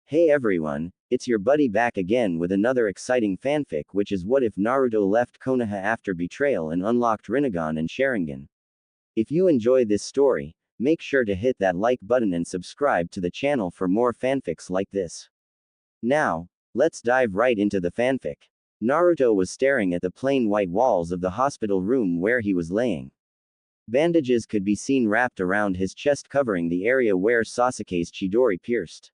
Hey everyone, it's your buddy back again with another exciting fanfic, which is what if Naruto left Konoha after betrayal and unlocked Rinnegan and Sharingan. If you enjoy this story, make sure to hit that like button and subscribe to the channel for more fanfics like this. Now, let's dive right into the fanfic. Naruto was staring at the plain white walls of the hospital room where he was laying. Bandages could be seen wrapped around his chest, covering the area where Sasuke's Chidori pierced.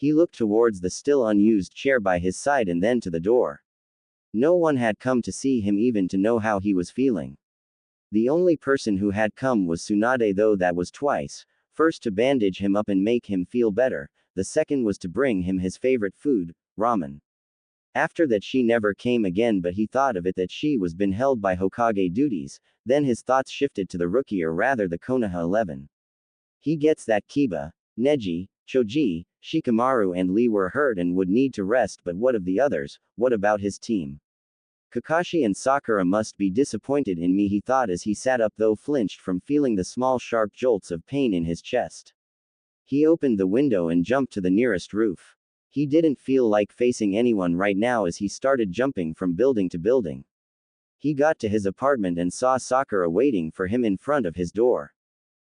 He looked towards the still unused chair by his side and then to the door. No one had come to see him, even to know how he was feeling. The only person who had come was Tsunade, though that was twice. First to bandage him up and make him feel better, the second was to bring him his favorite food, ramen. After that she never came again, but he thought of it that she was been held by Hokage duties, then his thoughts shifted to the rookie, or rather the Konoha 11. He gets that Kiba, Neji, Choji, Shikamaru and Lee were hurt and would need to rest, but what of the others? What about his team? Kakashi and Sakura must be disappointed in me, he thought as he sat up, though flinched from feeling the small sharp jolts of pain in his chest. He opened the window and jumped to the nearest roof. He didn't feel like facing anyone right now as he started jumping from building to building. He got to his apartment and saw Sakura waiting for him in front of his door.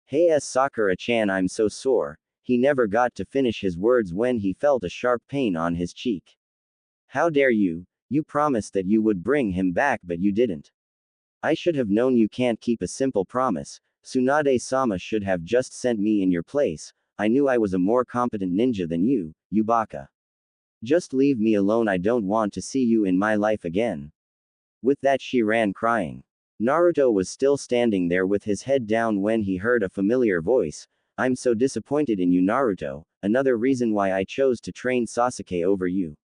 Hey Sakura-chan, I'm so sore. He never got to finish his words when he felt a sharp pain on his cheek. How dare you? You promised that you would bring him back, but you didn't. I should have known you can't keep a simple promise. Tsunade-sama should have just sent me in your place. I knew I was a more competent ninja than you, you baka. Just leave me alone, I don't want to see you in my life again. With that she ran crying. Naruto was still standing there with his head down when he heard a familiar voice. I'm so disappointed in you, Naruto, another reason why I chose to train Sasuke over you.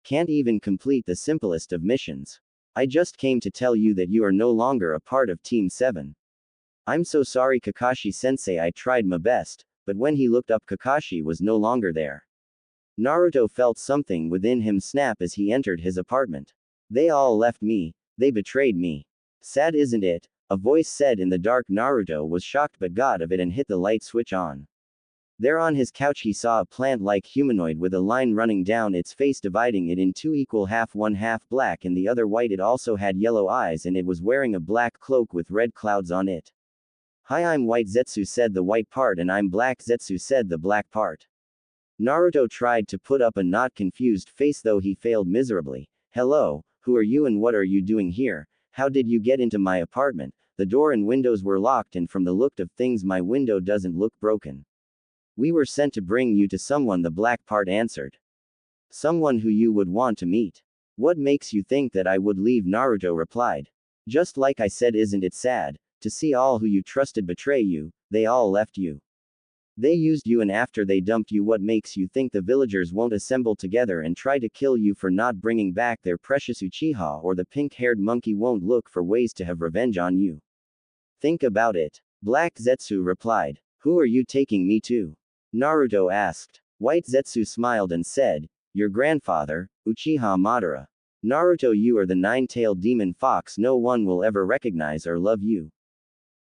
Can't even complete the simplest of missions. I just came to tell you that you are no longer a part of Team 7. I'm so sorry, Kakashi-sensei, I tried my best, but when he looked up, Kakashi was no longer there. Naruto felt something within him snap as he entered his apartment. They all left me, they betrayed me. Sad, isn't it? A voice said in the dark. Naruto was shocked but got of it and hit the light switch on. There on his couch he saw a plant-like humanoid with a line running down its face, dividing it in two equal half, one half black and the other white. It also had yellow eyes and it was wearing a black cloak with red clouds on it. Hi, I'm White Zetsu, said the white part, and I'm Black Zetsu, said the black part. Naruto tried to put up a not confused face, though he failed miserably. Hello, who are you and what are you doing here? How did you get into my apartment? The door and windows were locked, and from the look of things my window doesn't look broken. We were sent to bring you to someone, the black part answered. Someone who you would want to meet. What makes you think that I would leave? Naruto replied. Just like I said, isn't it sad to see all who you trusted betray you? They all left you. They used you, and after they dumped you, what makes you think the villagers won't assemble together and try to kill you for not bringing back their precious Uchiha, or the pink-haired monkey won't look for ways to have revenge on you? Think about it. Black Zetsu replied. Who are you taking me to? Naruto asked. White Zetsu smiled and said, your grandfather, Uchiha Madara. Naruto, you are the nine-tailed demon fox. No one will ever recognize or love you.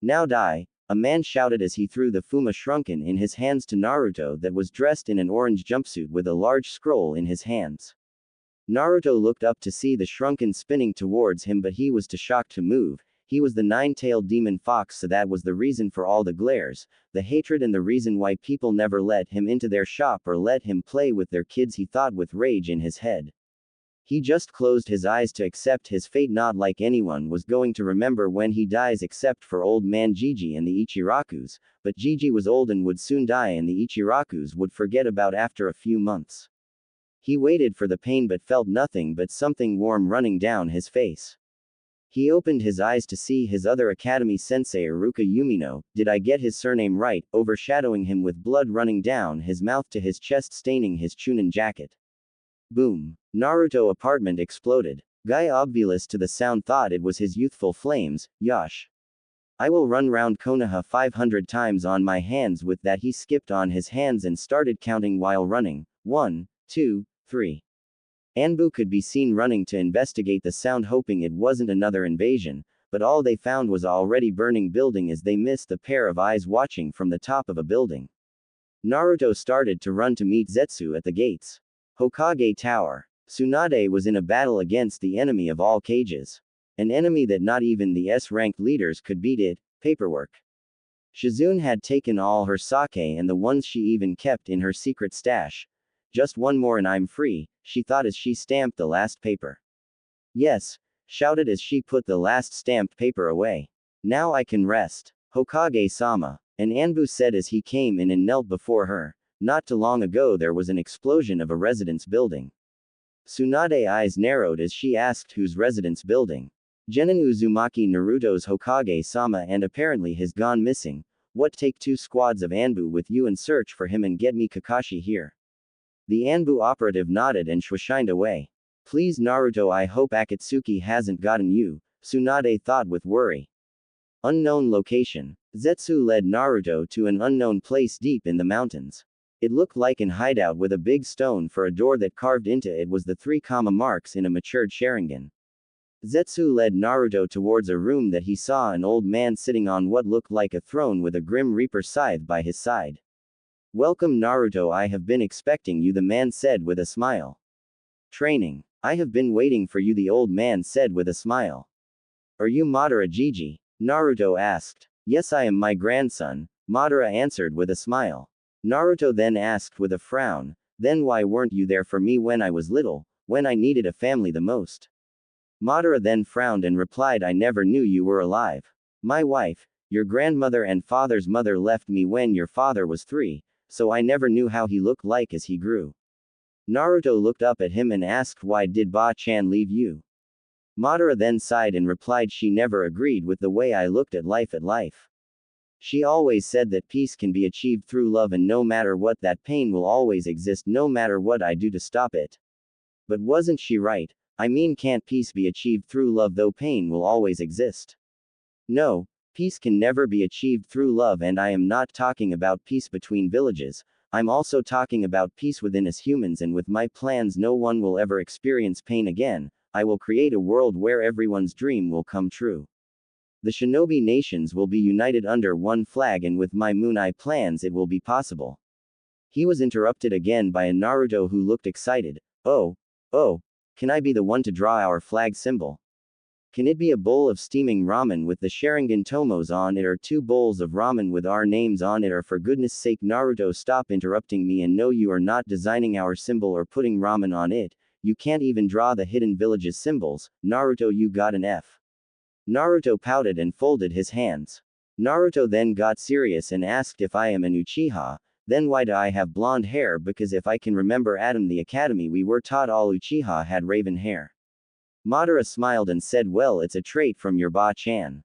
Now die. A man shouted as he threw the Fuma Shrunken in his hands to Naruto, that was dressed in an orange jumpsuit with a large scroll in his hands. Naruto looked up to see the Shrunken spinning towards him, but he was too shocked to move. He was the nine-tailed demon fox, so that was the reason for all the glares, the hatred, and the reason why people never let him into their shop or let him play with their kids, he thought with rage in his head. He just closed his eyes to accept his fate. Not like anyone was going to remember when he dies, except for old man Jiji and the Ichirakus, but Jiji was old and would soon die, and the Ichirakus would forget about after a few months. He waited for the pain but felt nothing but something warm running down his face. He opened his eyes to see his other academy sensei, Iruka Yumino, did I get his surname right, overshadowing him with blood running down his mouth to his chest, staining his Chunin jacket. Boom. Naruto apartment exploded. Guy, oblivious to the sound, thought it was his youthful flames. Yosh. I will run round Konoha 500 times on my hands. With that he skipped on his hands and started counting while running. 1, 2, 3. Anbu could be seen running to investigate the sound, hoping it wasn't another invasion, but all they found was already burning building as they missed the pair of eyes watching from the top of a building. Naruto started to run to meet Zetsu at the gates. Hokage Tower. Tsunade was in a battle against the enemy of all cages. An enemy that not even the S-ranked leaders could beat it, paperwork. Shizune had taken all her sake and the ones she even kept in her secret stash. Just one more and I'm free, she thought as she stamped the last paper. Yes, shouted as she put the last stamped paper away. Now I can rest. Hokage-sama. And Anbu said as he came in and knelt before her. Not too long ago there was an explosion of a residence building. Tsunade's eyes narrowed as she asked whose residence building. Genin Uzumaki Naruto's Hokage-sama and apparently has gone missing. What, take 2 squads of Anbu with you and search for him and get me Kakashi here. The Anbu operative nodded and shined away. Please Naruto, I hope Akatsuki hasn't gotten you, Tsunade thought with worry. Unknown location. Zetsu led Naruto to an unknown place deep in the mountains. It looked like an hideout with a big stone for a door that carved into it was the 3 comma marks in a matured Sharingan. Zetsu led Naruto towards a room that he saw an old man sitting on what looked like a throne with a Grim Reaper scythe by his side. Welcome Naruto, I have been expecting you, the man said with a smile. Training. I have been waiting for you, the old man said with a smile. Are you Madara Jiji? Naruto asked. Yes, I am my grandson, Madara answered with a smile. Naruto then asked with a frown, then why weren't you there for me when I was little, when I needed a family the most? Madara then frowned and replied, I never knew you were alive. My wife, your grandmother and father's mother left me when your father was 3, so I never knew how he looked like as he grew. Naruto looked up at him and asked, why did Ba-chan leave you? Madara then sighed and replied, she never agreed with the way I looked at life. She always said that peace can be achieved through love, and no matter what, that pain will always exist no matter what I do to stop it. But wasn't she right? I mean, can't peace be achieved through love though pain will always exist? No, peace can never be achieved through love, and I am not talking about peace between villages, I'm also talking about peace within us humans, and with my plans no one will ever experience pain again. I will create a world where everyone's dream will come true. The shinobi nations will be united under one flag, and with my Moon Eye plans it will be possible. He was interrupted again by a Naruto who looked excited. Oh, can I be the one to draw our flag symbol? Can it be a bowl of steaming ramen with the Sharingan tomos on it, or 2 bowls of ramen with our names on it, or for goodness sake Naruto, stop interrupting me, and no, you are not designing our symbol or putting ramen on it. You can't even draw the hidden villages symbols, Naruto, you got an F. Naruto pouted and folded his hands. Naruto then got serious and asked if I am an Uchiha, then why do I have blonde hair? Because if I can remember at the academy we were taught all Uchiha had raven hair. Madara smiled and said, well, it's a trait from your Ba-chan.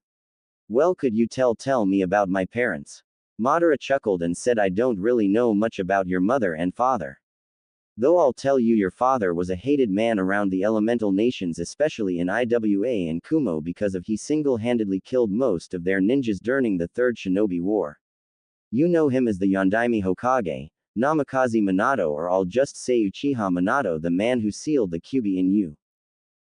Well, could you tell me about my parents? Madara chuckled and said, I don't really know much about your mother and father. Though I'll tell you, your father was a hated man around the elemental nations, especially in Iwa and Kumo, because of he single-handedly killed most of their ninjas during the Third Shinobi War. You know him as the Yondaime Hokage, Namikaze Minato, or I'll just say Uchiha Minato, the man who sealed the Kyuubi in you.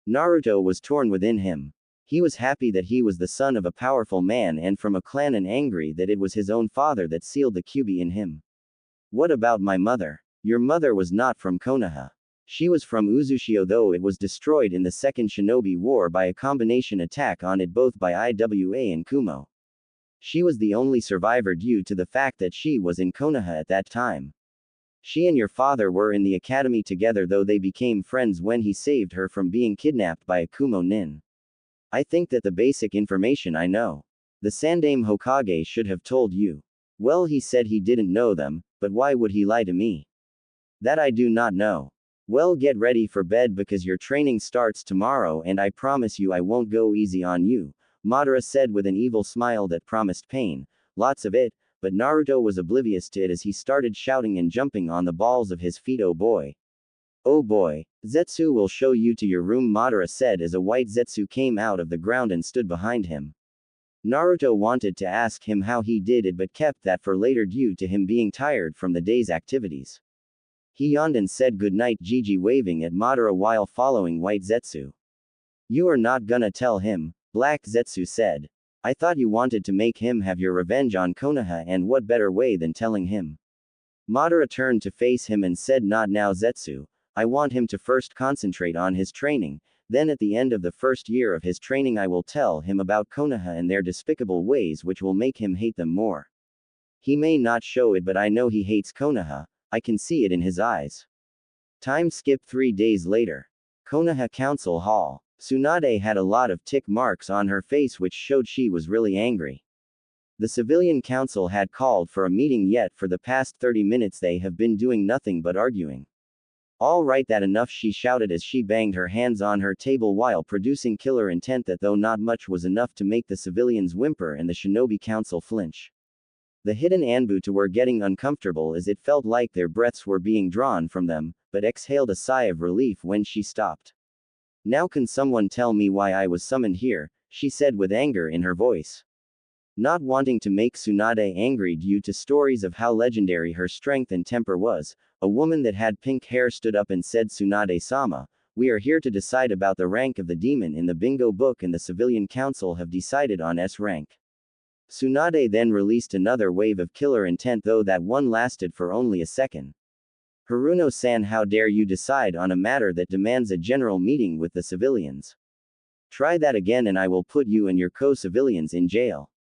Naruto was torn within him. He was happy that he was the son of a powerful man and from a clan, and angry that it was his own father that sealed the Kyuubi in him. What about my mother? Your mother was not from Konoha. She was from Uzushio, though it was destroyed in the Second Shinobi War by a combination attack on it both by Iwa and Kumo. She was the only survivor due to the fact that she was in Konoha at that time. She and your father were in the academy together, though they became friends when he saved her from being kidnapped by a Kumo nin. I think that the basic information I know. The Sandaime Hokage should have told you. Well, he said he didn't know them, but why would he lie to me? That I do not know. Well, get ready for bed because your training starts tomorrow, and I promise you I won't go easy on you, Madara said with an evil smile that promised pain, lots of it, but Naruto was oblivious to it as he started shouting and jumping on the balls of his feet. Oh boy. Oh boy. Zetsu will show you to your room, Madara said as a white Zetsu came out of the ground and stood behind him. Naruto wanted to ask him how he did it but kept that for later due to him being tired from the day's activities. He yawned and said goodnight, Jiji, waving at Madara while following white Zetsu. You are not gonna tell him, black Zetsu said. I thought you wanted to make him have your revenge on Konoha, and what better way than telling him? Madara turned to face him and said, "Not now, Zetsu. I want him to first concentrate on his training, then at the end of the first year of his training I will tell him about Konoha and their despicable ways which will make him hate them more. He may not show it but I know he hates Konoha, I can see it in his eyes." Time skip 3 days later. Konoha Council Hall. Tsunade had a lot of tick marks on her face which showed she was really angry. The civilian council had called for a meeting yet for the past 30 minutes they have been doing nothing but arguing. "All right, that enough," she shouted as she banged her hands on her table while producing killer intent that though not much was enough to make the civilians whimper and the shinobi council flinch. The hidden Anbuto were getting uncomfortable as it felt like their breaths were being drawn from them, but exhaled a sigh of relief when she stopped. "Now can someone tell me why I was summoned here?" she said with anger in her voice. Not wanting to make Tsunade angry due to stories of how legendary her strength and temper was, a woman that had pink hair stood up and said, "Tsunade-sama, we are here to decide about the rank of the demon in the bingo book and the civilian council have decided on S rank." Tsunade then released another wave of killer intent though that one lasted for only a second. "Haruno-san, how dare you decide on a matter that demands a general meeting with the civilians? Try that again and I will put you and your co-civilians in jail.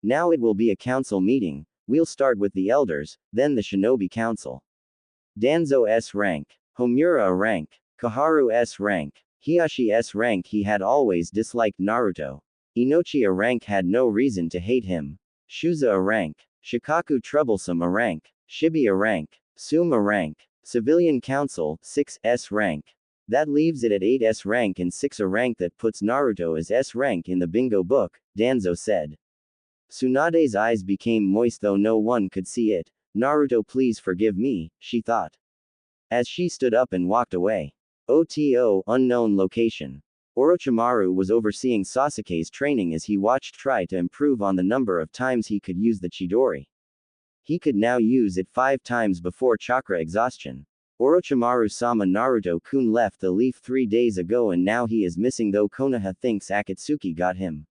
Now it will be a council meeting, we'll start with the elders, then the shinobi council. Danzo S rank. Homura A rank. Kaharu S rank. Hiyashi S rank. He had always disliked Naruto. Inochi A rank had no reason to hate him. Shuza A rank. Shikaku Troublesome A rank. Shibi A rank. Sum A rank. Civilian Council, 6 S rank. That leaves it at 8 S rank and 6 A rank that puts Naruto as S rank in the bingo book, Danzo said. Tsunade's eyes became moist though no one could see it. "Naruto, please forgive me," she thought. As she stood up and walked away. OTO, unknown location. Orochimaru was overseeing Sasuke's training as he watched try to improve on the number of times he could use the Chidori. He could now use it 5 times before chakra exhaustion. Orochimaru-sama, Naruto-kun left the leaf 3 days ago and now he is missing though Konoha thinks Akatsuki got him.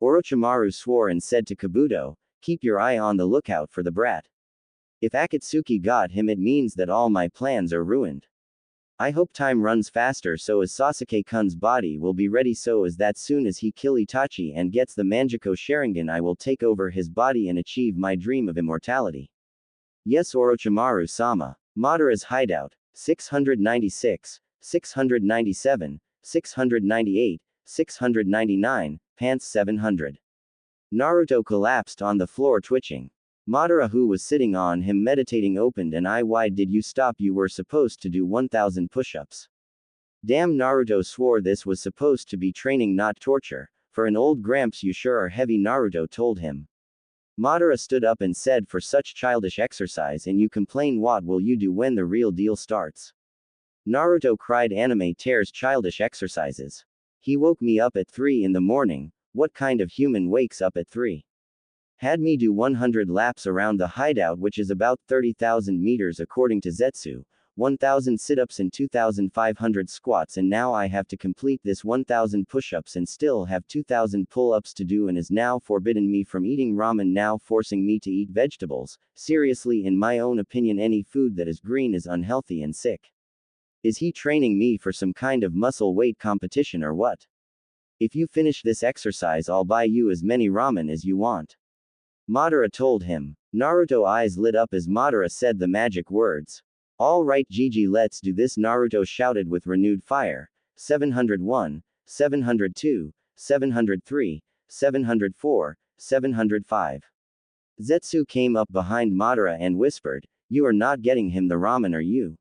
Orochimaru swore and said to Kabuto, "Keep your eye on the lookout for the brat. If Akatsuki got him it means that all my plans are ruined. I hope time runs faster so as Sasuke-kun's body will be ready so as that soon as he kill Itachi and gets the Manjiko Sharingan I will take over his body and achieve my dream of immortality." Yes, Orochimaru-sama. Madara's hideout. 696, 697, 698, 699, pants 700. Naruto collapsed on the floor twitching. Madara, who was sitting on him meditating, opened an eye. "Why did you stop? You were supposed to do 1000 push-ups." Damn, Naruto swore this was supposed to be training not torture. "For an old gramps you sure are heavy," Naruto told him. Madara stood up and said, "For such childish exercise and you complain, what will you do when the real deal starts?" Naruto cried, "Anime tears childish exercises. He woke me up at 3 in the morning. What kind of human wakes up at 3? Had me do 100 laps around the hideout, which is about 30,000 meters according to Zetsu, 1,000 sit-ups and 2,500 squats, and now I have to complete this 1,000 push-ups and still have 2,000 pull-ups to do, and is now forbidden me from eating ramen, now forcing me to eat vegetables. Seriously, in my own opinion any food that is green is unhealthy and sick. Is he training me for some kind of muscle weight competition or what? If you finish this exercise I'll buy you as many ramen as you want." Madara told him. Naruto eyes lit up as Madara said the magic words. "All right, Gigi, let's do this," Naruto shouted with renewed fire. 701, 702, 703, 704, 705. Zetsu came up behind Madara and whispered, "You are not getting him the ramen, are you?"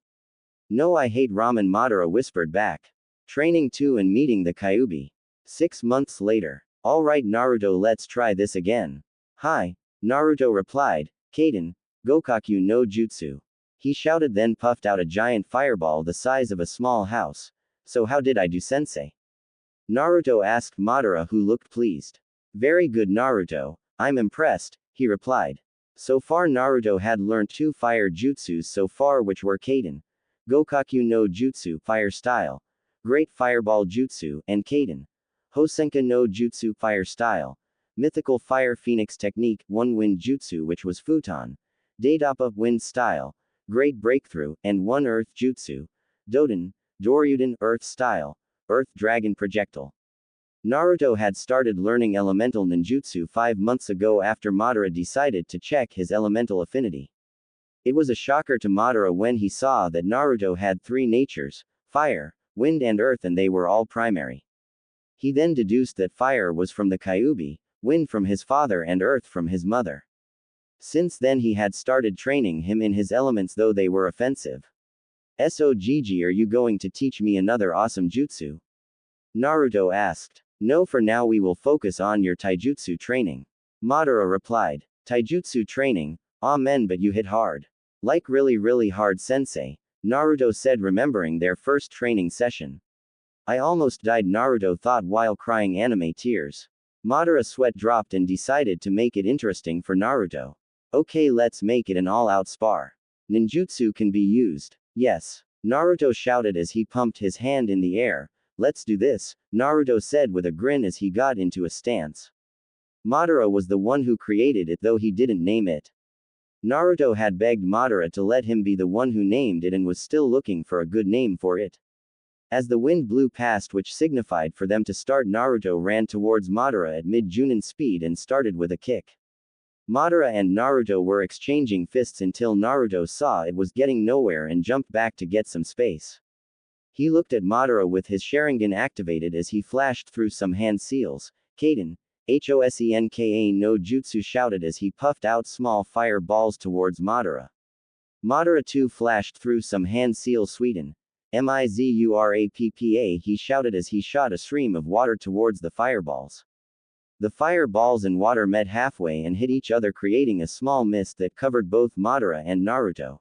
"No, I hate ramen," Madara whispered back. Training 2 and meeting the Kyuubi. 6 months later. "All right, Naruto, let's try this again." "Hi," Naruto replied. "Kaden, Gokaku no Jutsu." He shouted, then puffed out a giant fireball the size of a small house. "So how did I do, sensei?" Naruto asked Madara, who looked pleased. "Very good, Naruto. I'm impressed," he replied. So far Naruto had learned 2 fire jutsus so far, which were Kaden, Gokaku no Jutsu, fire style, Great Fireball Jutsu, and Kaden, Hosenka no Jutsu, fire style, Mythical Fire Phoenix technique, One Wind Jutsu, which was Futon. Datappa, Wind Style, Great Breakthrough, and 1 Earth Jutsu. Doden, Doryuden, Earth Style, Earth Dragon Projectile. Naruto had started learning elemental ninjutsu 5 months ago after Madara decided to check his elemental affinity. It was a shocker to Madara when he saw that Naruto had 3 natures, fire, wind and earth, and they were all primary. He then deduced that fire was from the Kyuubi, wind from his father and earth from his mother. Since then he had started training him in his elements, though they were offensive. "SOGG, are you going to teach me another awesome jutsu?" Naruto asked. "No, for now we will focus on your taijutsu training." Madara replied. "Taijutsu training? Amen, but you hit hard. Like really hard, sensei," Naruto said, remembering their first training session. "I almost died," Naruto thought while crying anime tears. Madara's sweat dropped and decided to make it interesting for Naruto. "Okay, let's make it an all-out spar. Ninjutsu can be used." "Yes," Naruto shouted as he pumped his hand in the air. "Let's do this," Naruto said with a grin as he got into a stance. Madara was the one who created it, though he didn't name it. Naruto had begged Madara to let him be the one who named it and was still looking for a good name for it. As the wind blew past, which signified for them to start, Naruto ran towards Madara at mid-Junin speed and started with a kick. Madara and Naruto were exchanging fists until Naruto saw it was getting nowhere and jumped back to get some space. He looked at Madara with his Sharingan activated as he flashed through some hand seals. "Kaden, Hosenka no Jutsu," shouted as he puffed out small fire balls towards Madara. Madara too flashed through some hand seals. "Sweden, Mizurappa," he shouted as he shot a stream of water towards the fireballs. The fireballs and water met halfway and hit each other, creating a small mist that covered both Madara and Naruto.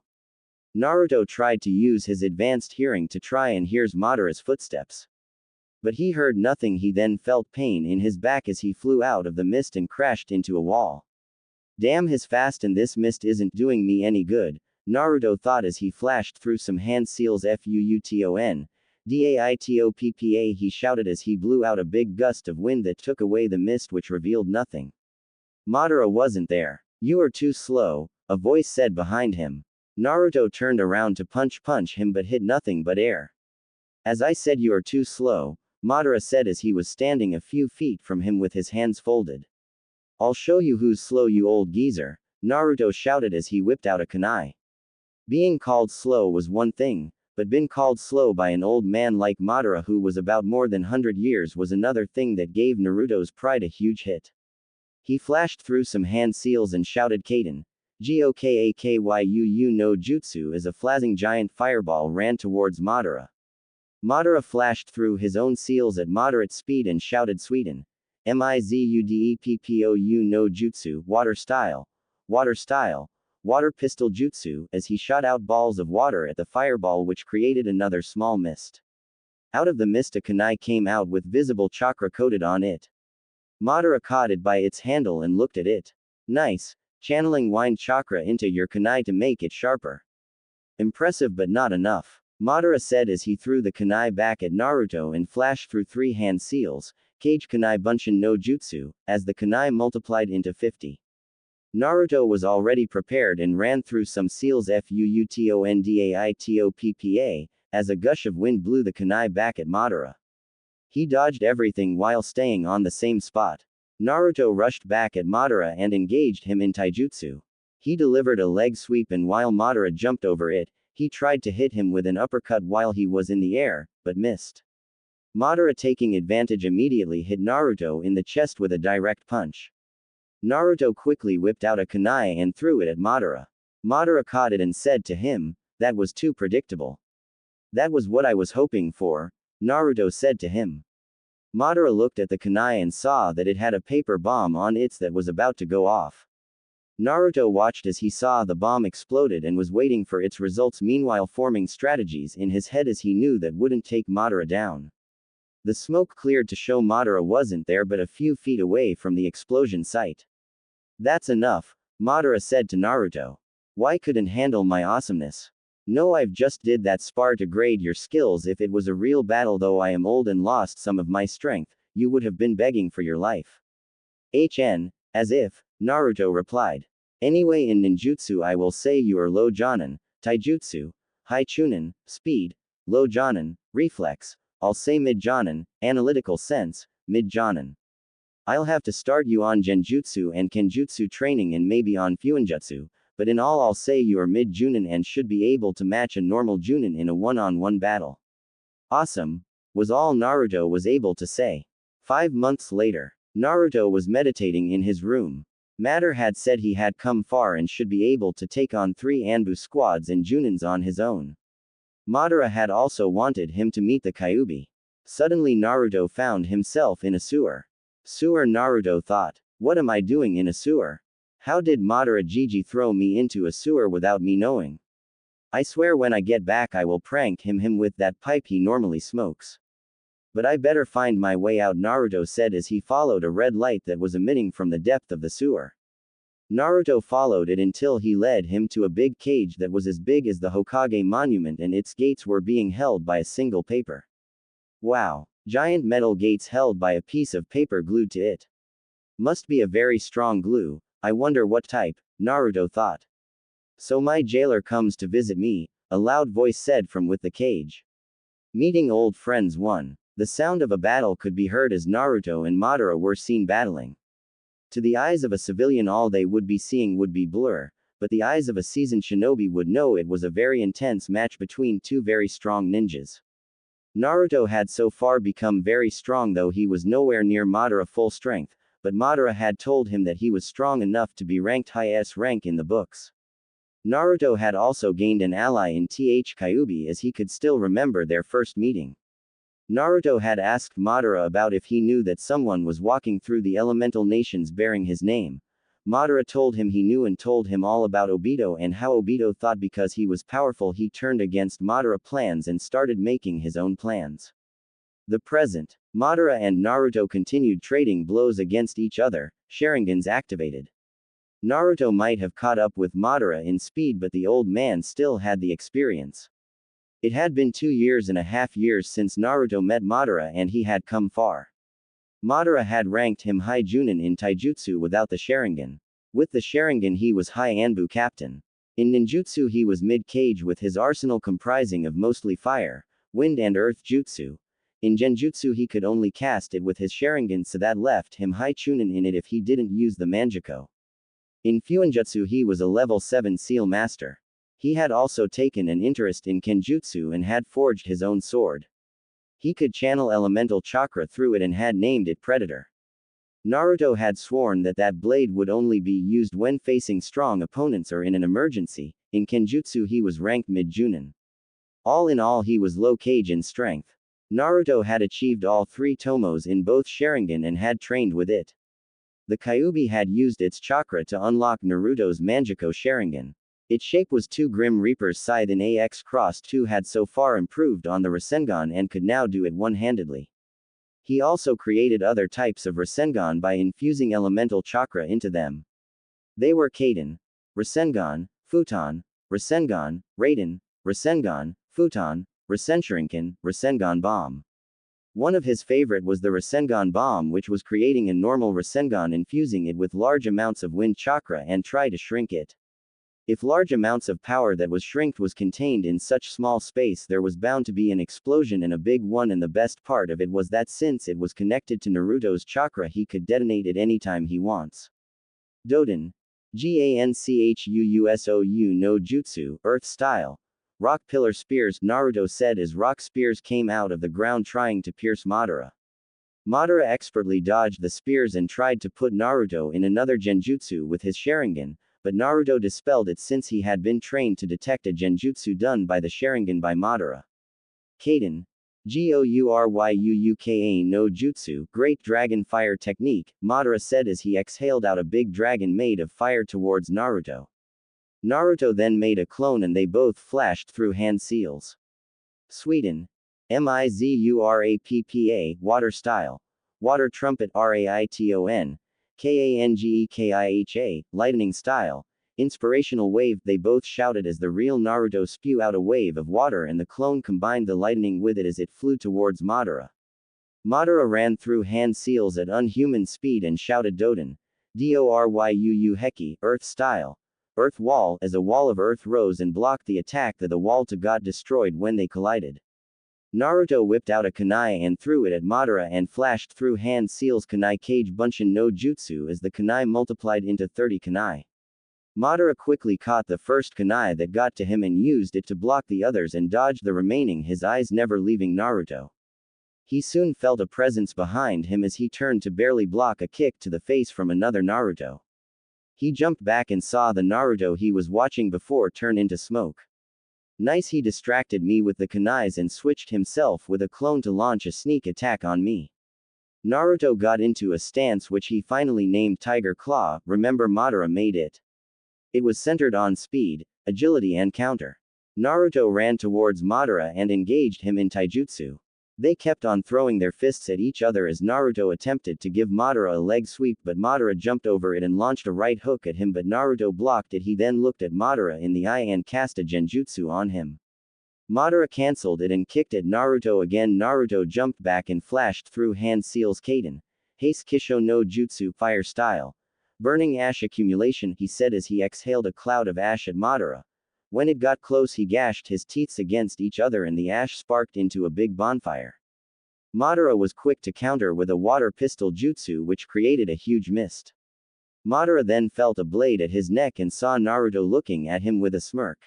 Naruto tried to use his advanced hearing to try and hear Madara's footsteps. But he heard nothing. He then felt pain in his back as he flew out of the mist and crashed into a wall. "Damn, his fast, and this mist isn't doing me any good," Naruto thought as he flashed through some hand seals. "Futon, Daitoppa," he shouted as he blew out a big gust of wind that took away the mist, which revealed nothing. Madara wasn't there. "You are too slow," a voice said behind him. Naruto turned around to punch him but hit nothing but air. "As I said, you are too slow," Madara said as he was standing a few feet from him with his hands folded. "I'll show you who's slow, you old geezer," Naruto shouted as he whipped out a kunai. Being called slow was one thing, but being called slow by an old man like Madara who was about more than 100 years was another thing that gave Naruto's pride a huge hit. He flashed through some hand seals and shouted, "Kaden, Gokakyu no Jutsu," as a flashing giant fireball ran towards Madara. Madara flashed through his own seals at moderate speed and shouted, "Sweden, Mizurappa no Jutsu, water style, water pistol jutsu," as he shot out balls of water at the fireball, which created another small mist. Out of the mist a kunai came out with visible chakra coated on it. Madara caught it by its handle and looked at it. "Nice, channeling wind chakra into your kunai to make it sharper." "Impressive, but not enough," Madara said as he threw the kunai back at Naruto and flashed through 3 hand seals, Kage Kunai Bunshin no Jutsu, as the kunai multiplied into 50. Naruto was already prepared and ran through some seals Futondaitoppa, as a gush of wind blew the kunai back at Madara. He dodged everything while staying on the same spot. Naruto rushed back at Madara and engaged him in taijutsu. He delivered a leg sweep, and while Madara jumped over it, he tried to hit him with an uppercut while he was in the air, but missed. Madara, taking advantage, immediately hit Naruto in the chest with a direct punch. Naruto quickly whipped out a kunai and threw it at Madara. Madara caught it and said to him, "That was too predictable." "That was what I was hoping for," Naruto said to him. Madara looked at the kunai and saw that it had a paper bomb on it that was about to go off. Naruto watched as he saw the bomb exploded and was waiting for its results, meanwhile forming strategies in his head as he knew that wouldn't take Madara down. The smoke cleared to show Madara wasn't there but a few feet away from the explosion site. "That's enough," Madara said to Naruto. "Why couldn't handle my awesomeness?" "No, I've just did that spar to grade your skills. If it was a real battle, though I am old and lost some of my strength, you would have been begging for your life." "HN, as if," Naruto replied. Anyway, in ninjutsu I will say you are low jonin, taijutsu, high chunin, speed, low jonin, reflex, I'll say mid jonin, analytical sense, mid jonin. I'll have to start you on genjutsu and kenjutsu training and maybe on fuinjutsu, but in all I'll say you are mid junin and should be able to match a normal junin in a one-on-one battle. Awesome, was all Naruto was able to say. 5 months later, Naruto was meditating in his room. Madara had said he had come far and should be able to take on 3 Anbu squads and Junins on his own. Madara had also wanted him to meet the Kyuubi. Suddenly Naruto found himself in a sewer. Sewer, Naruto thought. What am I doing in a sewer? How did Madara Gigi throw me into a sewer without me knowing? I swear when I get back I will prank him with that pipe he normally smokes. But I better find my way out, Naruto said as he followed a red light that was emitting from the depth of the sewer. Naruto followed it until he led him to a big cage that was as big as the Hokage monument and its gates were being held by a single paper. Wow, giant metal gates held by a piece of paper glued to it. Must be a very strong glue, I wonder what type, Naruto thought. So my jailer comes to visit me, a loud voice said from with the cage. Meeting old friends 1. The sound of a battle could be heard as Naruto and Madara were seen battling. To the eyes of a civilian all they would be seeing would be blur, but the eyes of a seasoned shinobi would know it was a very intense match between 2 very strong ninjas. Naruto had so far become very strong though he was nowhere near Madara full strength, but Madara had told him that he was strong enough to be ranked highest rank in the books. Naruto had also gained an ally in Th Kyuubi as he could still remember their first meeting. Naruto had asked Madara about if he knew that someone was walking through the elemental nations bearing his name. Madara told him he knew and told him all about Obito and how Obito thought because he was powerful he turned against Madara plans and started making his own plans. The present. Madara and Naruto continued trading blows against each other, Sharingans activated. Naruto might have caught up with Madara in speed but the old man still had the experience. It had been 2.5 years since Naruto met Madara and he had come far. Madara had ranked him high Junin in Taijutsu without the Sharingan. With the Sharingan he was high Anbu captain. In ninjutsu he was mid-kage with his arsenal comprising of mostly fire, wind and earth jutsu. In genjutsu he could only cast it with his Sharingan so that left him high Chunin in it if he didn't use the Manjiko. In fuinjutsu he was a level 7 seal master. He had also taken an interest in kenjutsu and had forged his own sword. He could channel elemental chakra through it and had named it Predator. Naruto had sworn that that blade would only be used when facing strong opponents or in an emergency. In kenjutsu he was ranked mid-junin. All in all he was low kage in strength. Naruto had achieved all 3 tomos in both Sharingan and had trained with it. The Kyuubi had used its chakra to unlock Naruto's Manjiko Sharingan. Its shape was 2 Grim Reaper's scythe in AX Cross 2 had so far improved on the Rasengan and could now do it one-handedly. He also created other types of Rasengan by infusing elemental chakra into them. They were Kaden, Rasengan, Futon, Rasengan, Raiden, Rasengan, Futon, Rasenshuriken, Rasengan Bomb. One of his favorite was the Rasengan Bomb, which was creating a normal Rasengan, infusing it with large amounts of wind chakra and try to shrink it. If large amounts of power that was shrinked was contained in such small space there was bound to be an explosion and a big one, and the best part of it was that since it was connected to Naruto's chakra he could detonate it anytime he wants. Doden. Ganchuusou no Jutsu, Earth Style. Rock Pillar Spears, Naruto said as rock spears came out of the ground trying to pierce Madara. Madara expertly dodged the spears and tried to put Naruto in another genjutsu with his Sharingan, but Naruto dispelled it since he had been trained to detect a genjutsu done by the Sharingan by Madara. Kaden. Gouryuuka no Jutsu, Great Dragon Fire Technique, Madara said as he exhaled out a big dragon made of fire towards Naruto. Naruto then made a clone and they both flashed through hand seals. Sweden. Mizurappa, Water Style. Water Trumpet Raiton. Kangekiha, Lightning Style. Inspirational Wave, they both shouted as the real Naruto spew out a wave of water and the clone combined the lightning with it as it flew towards Madara. Madara ran through hand seals at unhuman speed and shouted Doden. Doryuu Heki, Earth Style. Earth Wall, as a wall of earth rose and blocked the attack that the wall to got destroyed when they collided. Naruto whipped out a kunai and threw it at Madara and flashed through Hand Seal's kunai cage Bunshin no Jutsu as the kunai multiplied into 30 kunai. Madara quickly caught the first kunai that got to him and used it to block the others and dodged the remaining, his eyes never leaving Naruto. He soon felt a presence behind him as he turned to barely block a kick to the face from another Naruto. He jumped back and saw the Naruto he was watching before turn into smoke. Nice, he distracted me with the kunais and switched himself with a clone to launch a sneak attack on me. Naruto got into a stance which he finally named Tiger Claw, remember Madara made it. It was centered on speed, agility and counter. Naruto ran towards Madara and engaged him in taijutsu. They kept on throwing their fists at each other as Naruto attempted to give Madara a leg sweep, but Madara jumped over it and launched a right hook at him, but Naruto blocked it. He then looked at Madara in the eye and cast a genjutsu on him. Madara cancelled it and kicked at Naruto again. Naruto jumped back and flashed through Hand Seal's Kaden. Haste Kisho no Jutsu, Fire Style. Burning ash accumulation, he said as he exhaled a cloud of ash at Madara. When it got close, he gashed his teeth against each other and the ash sparked into a big bonfire. Madara was quick to counter with a water pistol jutsu which created a huge mist. Madara then felt a blade at his neck and saw Naruto looking at him with a smirk.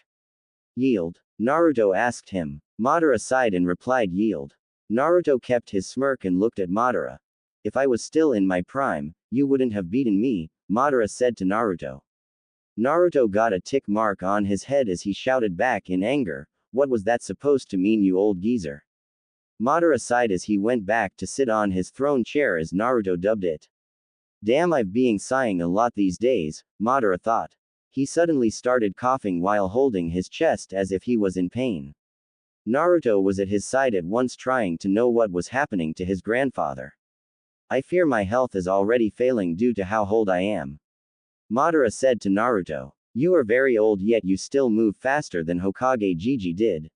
Yield? Naruto asked him. Madara sighed and replied yield. Naruto kept his smirk and looked at Madara. If I was still in my prime, you wouldn't have beaten me, Madara said to Naruto. Naruto got a tick mark on his head as he shouted back in anger, what was that supposed to mean, you old geezer? Madara sighed as he went back to sit on his throne chair as Naruto dubbed it. Damn, I've been sighing a lot these days, Madara thought. He suddenly started coughing while holding his chest as if he was in pain. Naruto was at his side at once, trying to know what was happening to his grandfather. I fear my health is already failing due to how old I am. Madara said to Naruto. You are very old yet you still move faster than Hokage Gigi did.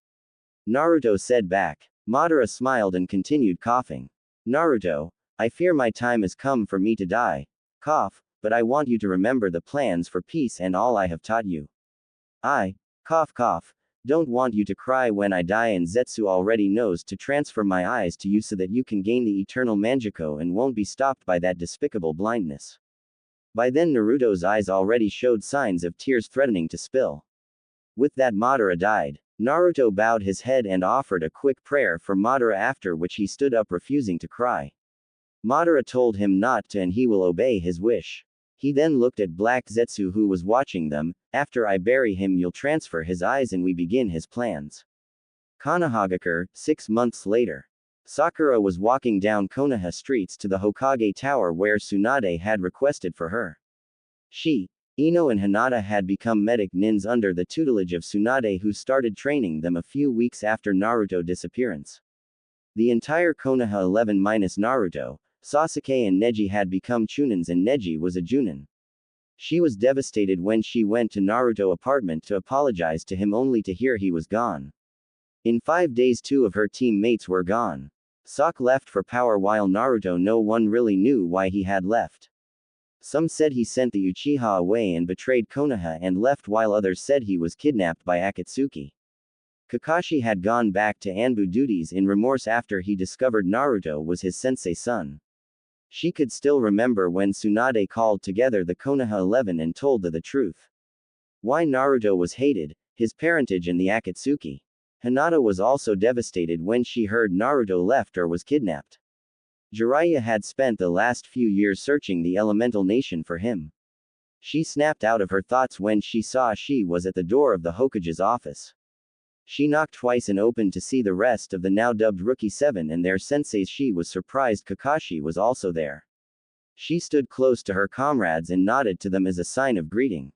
Naruto said back. Madara smiled and continued coughing. Naruto, I fear my time has come for me to die. Cough, but I want you to remember the plans for peace and all I have taught you. I, cough, don't want you to cry when I die, and Zetsu already knows to transfer my eyes to you so that you can gain the eternal Manjiko and won't be stopped by that despicable blindness. By then Naruto's eyes already showed signs of tears threatening to spill. With that Madara died. Naruto bowed his head and offered a quick prayer for Madara, after which he stood up refusing to cry. Madara told him not to and he will obey his wish. He then looked at Black Zetsu who was watching them. After I bury him you'll transfer his eyes and we begin his plans. Konohagakure, 6 months later. Sakura was walking down Konoha streets to the Hokage Tower where Tsunade had requested for her. She, Ino and Hinata had become medic nins under the tutelage of Tsunade, who started training them a few weeks after Naruto's disappearance. The entire Konoha 11 minus Naruto, Sasuke and Neji had become Chunins and Neji was a Junin. She was devastated when she went to Naruto's apartment to apologize to him only to hear he was gone. In 5 days 2 of her teammates were gone. Sak left for power while Naruto no one really knew why he had left. Some said he sent the Uchiha away and betrayed Konoha and left, while others said he was kidnapped by Akatsuki. Kakashi had gone back to Anbu duties in remorse after he discovered Naruto was his sensei's son. She could still remember when Tsunade called together the Konoha 11 and told the truth. Why Naruto was hated, his parentage and the Akatsuki. Hinata was also devastated when she heard Naruto left or was kidnapped. Jiraiya had spent the last few years searching the elemental nation for him. She snapped out of her thoughts when she saw she was at the door of the Hokage's office. She knocked twice and opened to see the rest of the now dubbed Rookie 7 and their senseis. She was surprised Kakashi was also there. She stood close to her comrades and nodded to them as a sign of greeting.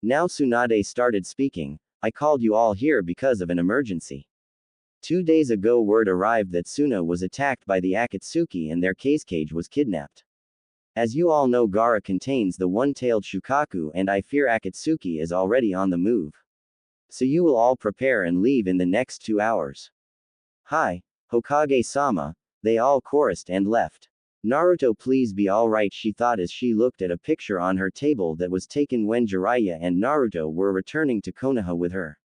Now Tsunade started speaking. I called you all here because of an emergency. 2 days ago word arrived that Suna was attacked by the Akatsuki and their cage was kidnapped. As you all know, Gaara contains the one-tailed Shukaku and I fear Akatsuki is already on the move. So you will all prepare and leave in the next 2 hours. Hi, Hokage-sama, they all chorused and left. Naruto, please be alright, she thought as she looked at a picture on her table that was taken when Jiraiya and Naruto were returning to Konoha with her.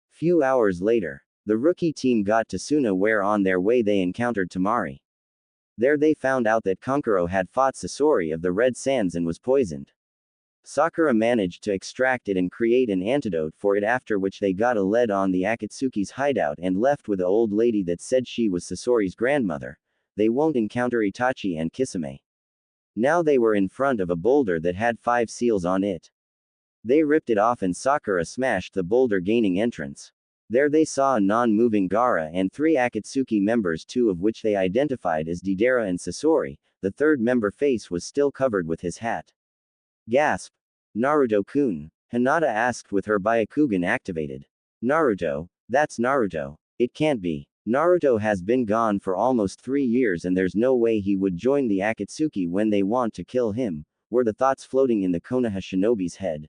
Few hours later, the rookie team got to Suna, where on their way they encountered Tamari. There they found out that Kankuro had fought Sasori of the Red Sands and was poisoned. Sakura managed to extract it and create an antidote for it, after which they got a lead on the Akatsuki's hideout and left with the old lady that said she was Sasori's grandmother. They won't encounter Itachi and Kisame. Now they were in front of a boulder that had 5 seals on it. They ripped it off and Sakura smashed the boulder, gaining entrance. There they saw a non-moving Gaara and 3 Akatsuki members, 2 of which they identified as Deidara and Sasori. The third member face was still covered with his hat. Gasp! Naruto-kun, Hinata asked with her Byakugan activated. Naruto? That's Naruto. It can't be. Naruto has been gone for almost 3 years and there's no way he would join the Akatsuki when they want to kill him, were the thoughts floating in the Konoha shinobi's head.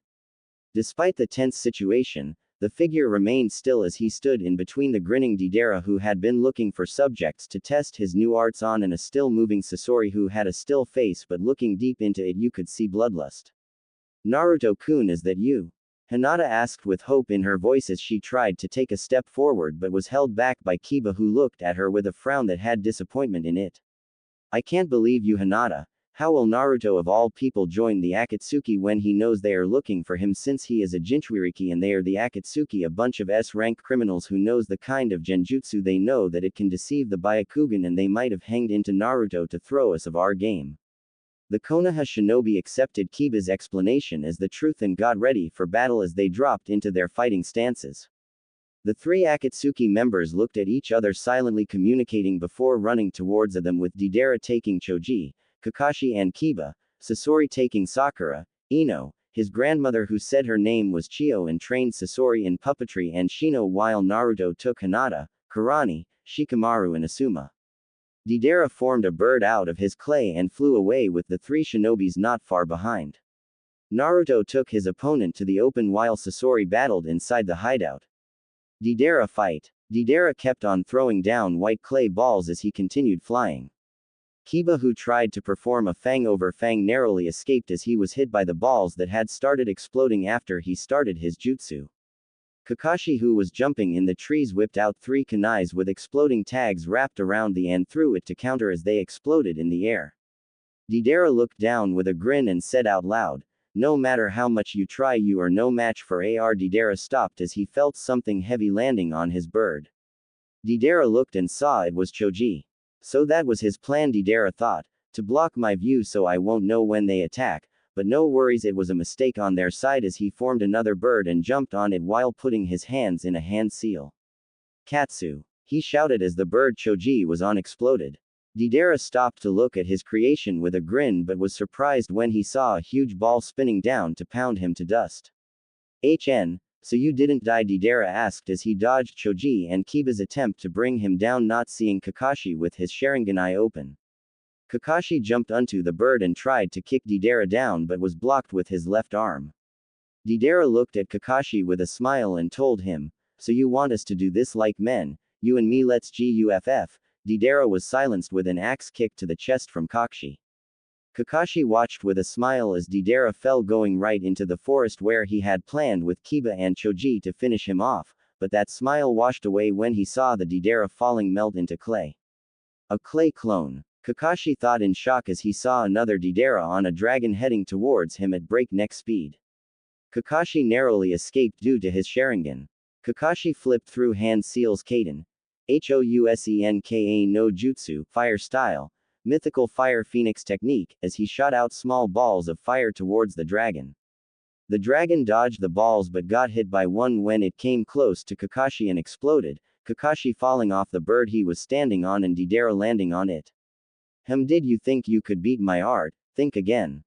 Despite the tense situation, the figure remained still as he stood in between the grinning Deidara, who had been looking for subjects to test his new arts on, and a still-moving Sasori who had a still face, but looking deep into it you could see bloodlust. Naruto-kun, is that you? Hinata asked with hope in her voice as she tried to take a step forward but was held back by Kiba, who looked at her with a frown that had disappointment in it. I can't believe you, Hinata. How will Naruto of all people join the Akatsuki when he knows they are looking for him, since he is a Jinchuuriki and they are the Akatsuki, a bunch of S-rank criminals who knows the kind of genjutsu they know that it can deceive the Byakugan, and they might have hanged into Naruto to throw us of our game. The Konoha shinobi accepted Kiba's explanation as the truth and got ready for battle as they dropped into their fighting stances. The 3 Akatsuki members looked at each other, silently communicating before running towards them, with Deidara taking Choji, Kakashi and Kiba, Sasori taking Sakura, Ino, his grandmother who said her name was Chio and trained Sasori in puppetry, and Shino, while Naruto took Hinata, Kurani, Shikamaru and Asuma. Deidara formed a bird out of his clay and flew away with the 3 shinobis not far behind. Naruto took his opponent to the open while Sasori battled inside the hideout. Deidara fight. Deidara kept on throwing down white clay balls as he continued flying. Kiba, who tried to perform a fang over fang, narrowly escaped as he was hit by the balls that had started exploding after he started his jutsu. Kakashi, who was jumping in the trees, whipped out 3 kunais with exploding tags wrapped around the and threw it to counter as they exploded in the air. Deidara looked down with a grin and said out loud, "No matter how much you try, you are no match for AR." Deidara stopped as he felt something heavy landing on his bird. Deidara looked and saw it was Choji. So that was his plan, Deidara thought, to block my view so I won't know when they attack, but no worries, it was a mistake on their side, as he formed another bird and jumped on it while putting his hands in a hand seal. Katsu! He shouted as the bird Choji was on exploded. Deidara stopped to look at his creation with a grin but was surprised when he saw a huge ball spinning down to pound him to dust. So you didn't die? Deidara asked as he dodged Choji and Kiba's attempt to bring him down, not seeing Kakashi with his Sharingan eye open. Kakashi jumped onto the bird and tried to kick Deidara down but was blocked with his left arm. Deidara looked at Kakashi with a smile and told him, "So you want us to do this like men, you and me, let's guff." Deidara was silenced with an axe kick to the chest from Kakashi. Kakashi watched with a smile as Deidara fell, going right into the forest where he had planned with Kiba and Choji to finish him off, but that smile washed away when he saw the Deidara falling melt into clay. A clay clone. Kakashi thought in shock as he saw another Deidara on a dragon heading towards him at breakneck speed. Kakashi narrowly escaped due to his Sharingan. Kakashi flipped through hand seals Kaden. Housenka no Jutsu, fire style. Mythical fire phoenix technique, as he shot out small balls of fire towards the dragon. The dragon dodged the balls but got hit by one when it came close to Kakashi and exploded, Kakashi falling off the bird he was standing on and Deidara landing on it. Did you think you could beat my art? Think again.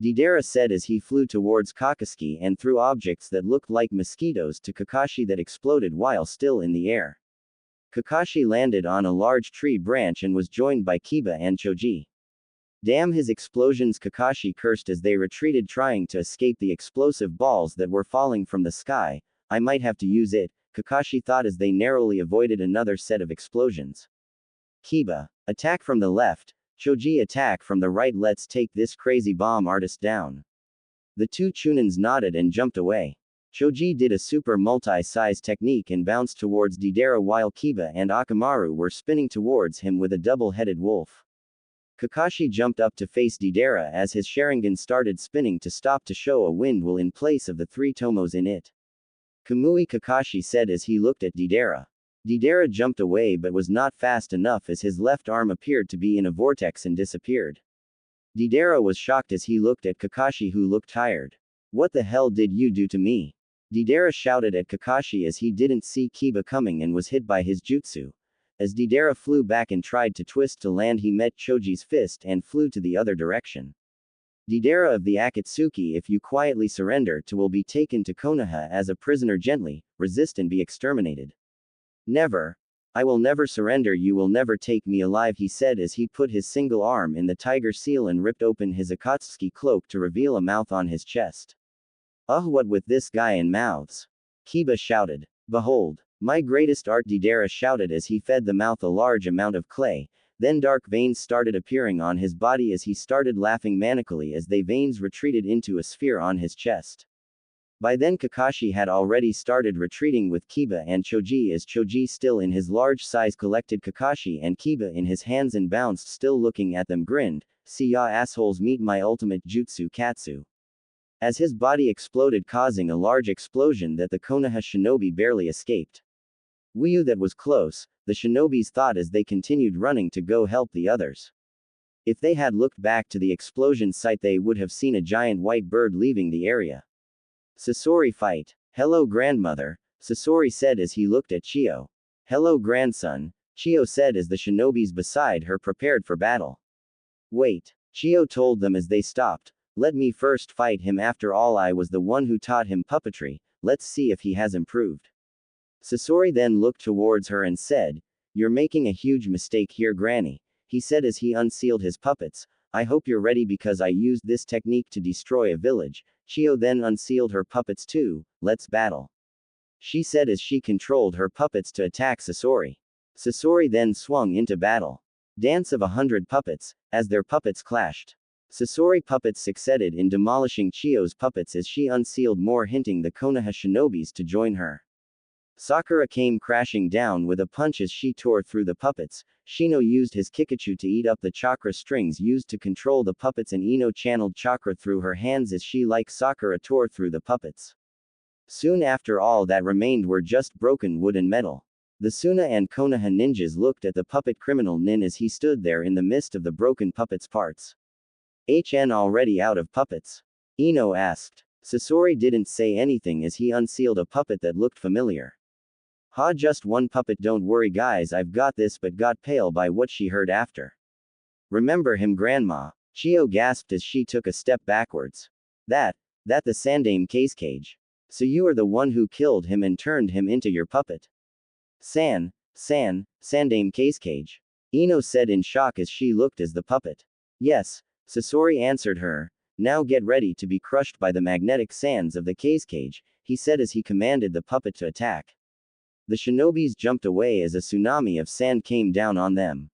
Deidara said as he flew towards Kakashi and threw objects that looked like mosquitoes to Kakashi that exploded while still in the air. Kakashi landed on a large tree branch and was joined by Kiba and Choji. Damn his explosions, Kakashi cursed as they retreated, trying to escape the explosive balls that were falling from the sky. I might have to use it, Kakashi thought as they narrowly avoided another set of explosions. Kiba. Attack from the left. Choji attack from the right. Let's take this crazy bomb artist down. The two Chunins nodded and jumped away. Choji did a super multi-size technique and bounced towards Deidara while Kiba and Akamaru were spinning towards him with a double-headed wolf. Kakashi jumped up to face Deidara as his Sharingan started spinning to stop to show a wind wheel in place of the three tomos in it. Kamui, Kakashi said as he looked at Deidara. Deidara jumped away but was not fast enough as his left arm appeared to be in a vortex and disappeared. Deidara was shocked as he looked at Kakashi, who looked tired. What the hell did you do to me? Deidara shouted at Kakashi as he didn't see Kiba coming and was hit by his jutsu. As Deidara flew back and tried to twist to land, he met Choji's fist and flew to the other direction. Deidara of the Akatsuki, if you quietly surrender to will be taken to Konoha as a prisoner. Gently, resist and be exterminated. Never. I will never surrender. You will never take me alive, he said as he put his single arm in the tiger seal and ripped open his Akatsuki cloak to reveal a mouth on his chest. What with this guy and mouths? Kiba shouted. Behold. My greatest art, Deidara shouted as he fed the mouth a large amount of clay. Then dark veins started appearing on his body as he started laughing manically as the veins retreated into a sphere on his chest. By then Kakashi had already started retreating with Kiba and Choji as Choji, still in his large size, collected Kakashi and Kiba in his hands and bounced, still looking at them, grinned. See ya assholes, meet my ultimate jutsu katsu. As his body exploded, causing a large explosion that the Konoha shinobi barely escaped. Whew, that was close, the shinobis thought as they continued running to go help the others. If they had looked back to the explosion site, they would have seen a giant white bird leaving the area. Sasori fight. Hello grandmother, Sasori said as he looked at Chio. Hello grandson, Chio said as the shinobis beside her prepared for battle. Wait, Chio told them as they stopped. Let me first fight him, after all I was the one who taught him puppetry, let's see if he has improved. Sasori then looked towards her and said, You're making a huge mistake here, Granny, he said as he unsealed his puppets. I hope you're ready because I used this technique to destroy a village. Chio then unsealed her puppets too. Let's battle, she said as she controlled her puppets to attack Sasori. Sasori then swung into battle. Dance of 100 puppets, as their puppets clashed. Sasori puppets succeeded in demolishing Chio's puppets as she unsealed more, hinting the Konoha shinobis to join her. Sakura came crashing down with a punch as she tore through the puppets. Shino used his Kikachu to eat up the chakra strings used to control the puppets, and Ino channeled chakra through her hands as she, like Sakura, tore through the puppets. Soon after, all that remained were just broken wood and metal. The Suna and Konoha ninjas looked at the puppet criminal Nin as he stood there in the midst of the broken puppets' parts. HN already out of puppets? Ino asked. Sasori didn't say anything as he unsealed a puppet that looked familiar. Just one puppet, don't worry guys, I've got this, but got pale by what she heard after. Remember him, Grandma? Chio gasped as she took a step backwards. That the Sandame cage. So you are the one who killed him and turned him into your puppet? Sandame cage. Ino said in shock as she looked as the puppet. Yes, Sasori answered her. Now get ready to be crushed by the magnetic sands of the cage, he said as he commanded the puppet to attack. The shinobis jumped away as a tsunami of sand came down on them.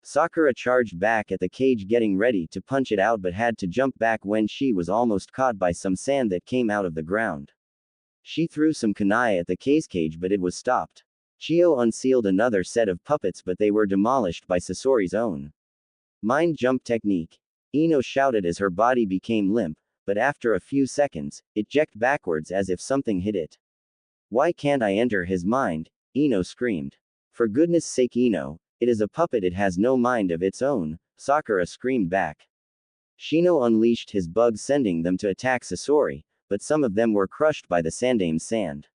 Sakura charged back at the cage, getting ready to punch it out, but had to jump back when she was almost caught by some sand that came out of the ground. She threw some kunai at the cage, but it was stopped. Chio unsealed another set of puppets, but they were demolished by Sasori's own mind jump technique. Ino shouted as her body became limp, but after a few seconds, it jerked backwards as if something hit it. Why can't I enter his mind? Ino screamed. For goodness sake, Ino, it is a puppet, it has no mind of its own, Sakura screamed back. Shino unleashed his bugs, sending them to attack Sasori, but some of them were crushed by the Sandame's sand.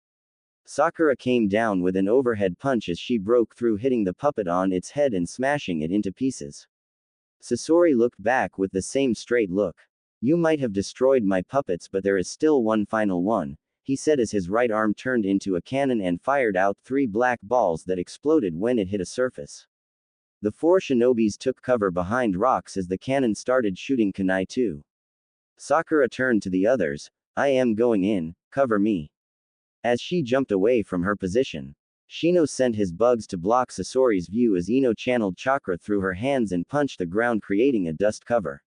Sakura came down with an overhead punch as she broke through, hitting the puppet on its head and smashing it into pieces. Sasori looked back with the same straight look. You might have destroyed my puppets, but there is still one final one, he said as his right arm turned into a cannon and fired out 3 black balls that exploded when it hit a surface. The 4 shinobis took cover behind rocks as the cannon started shooting kunai too. Sakura turned to the others. I am going in, cover me. As she jumped away from her position. Shino sent his bugs to block Sasori's view as Ino channeled chakra through her hands and punched the ground, creating a dust cover.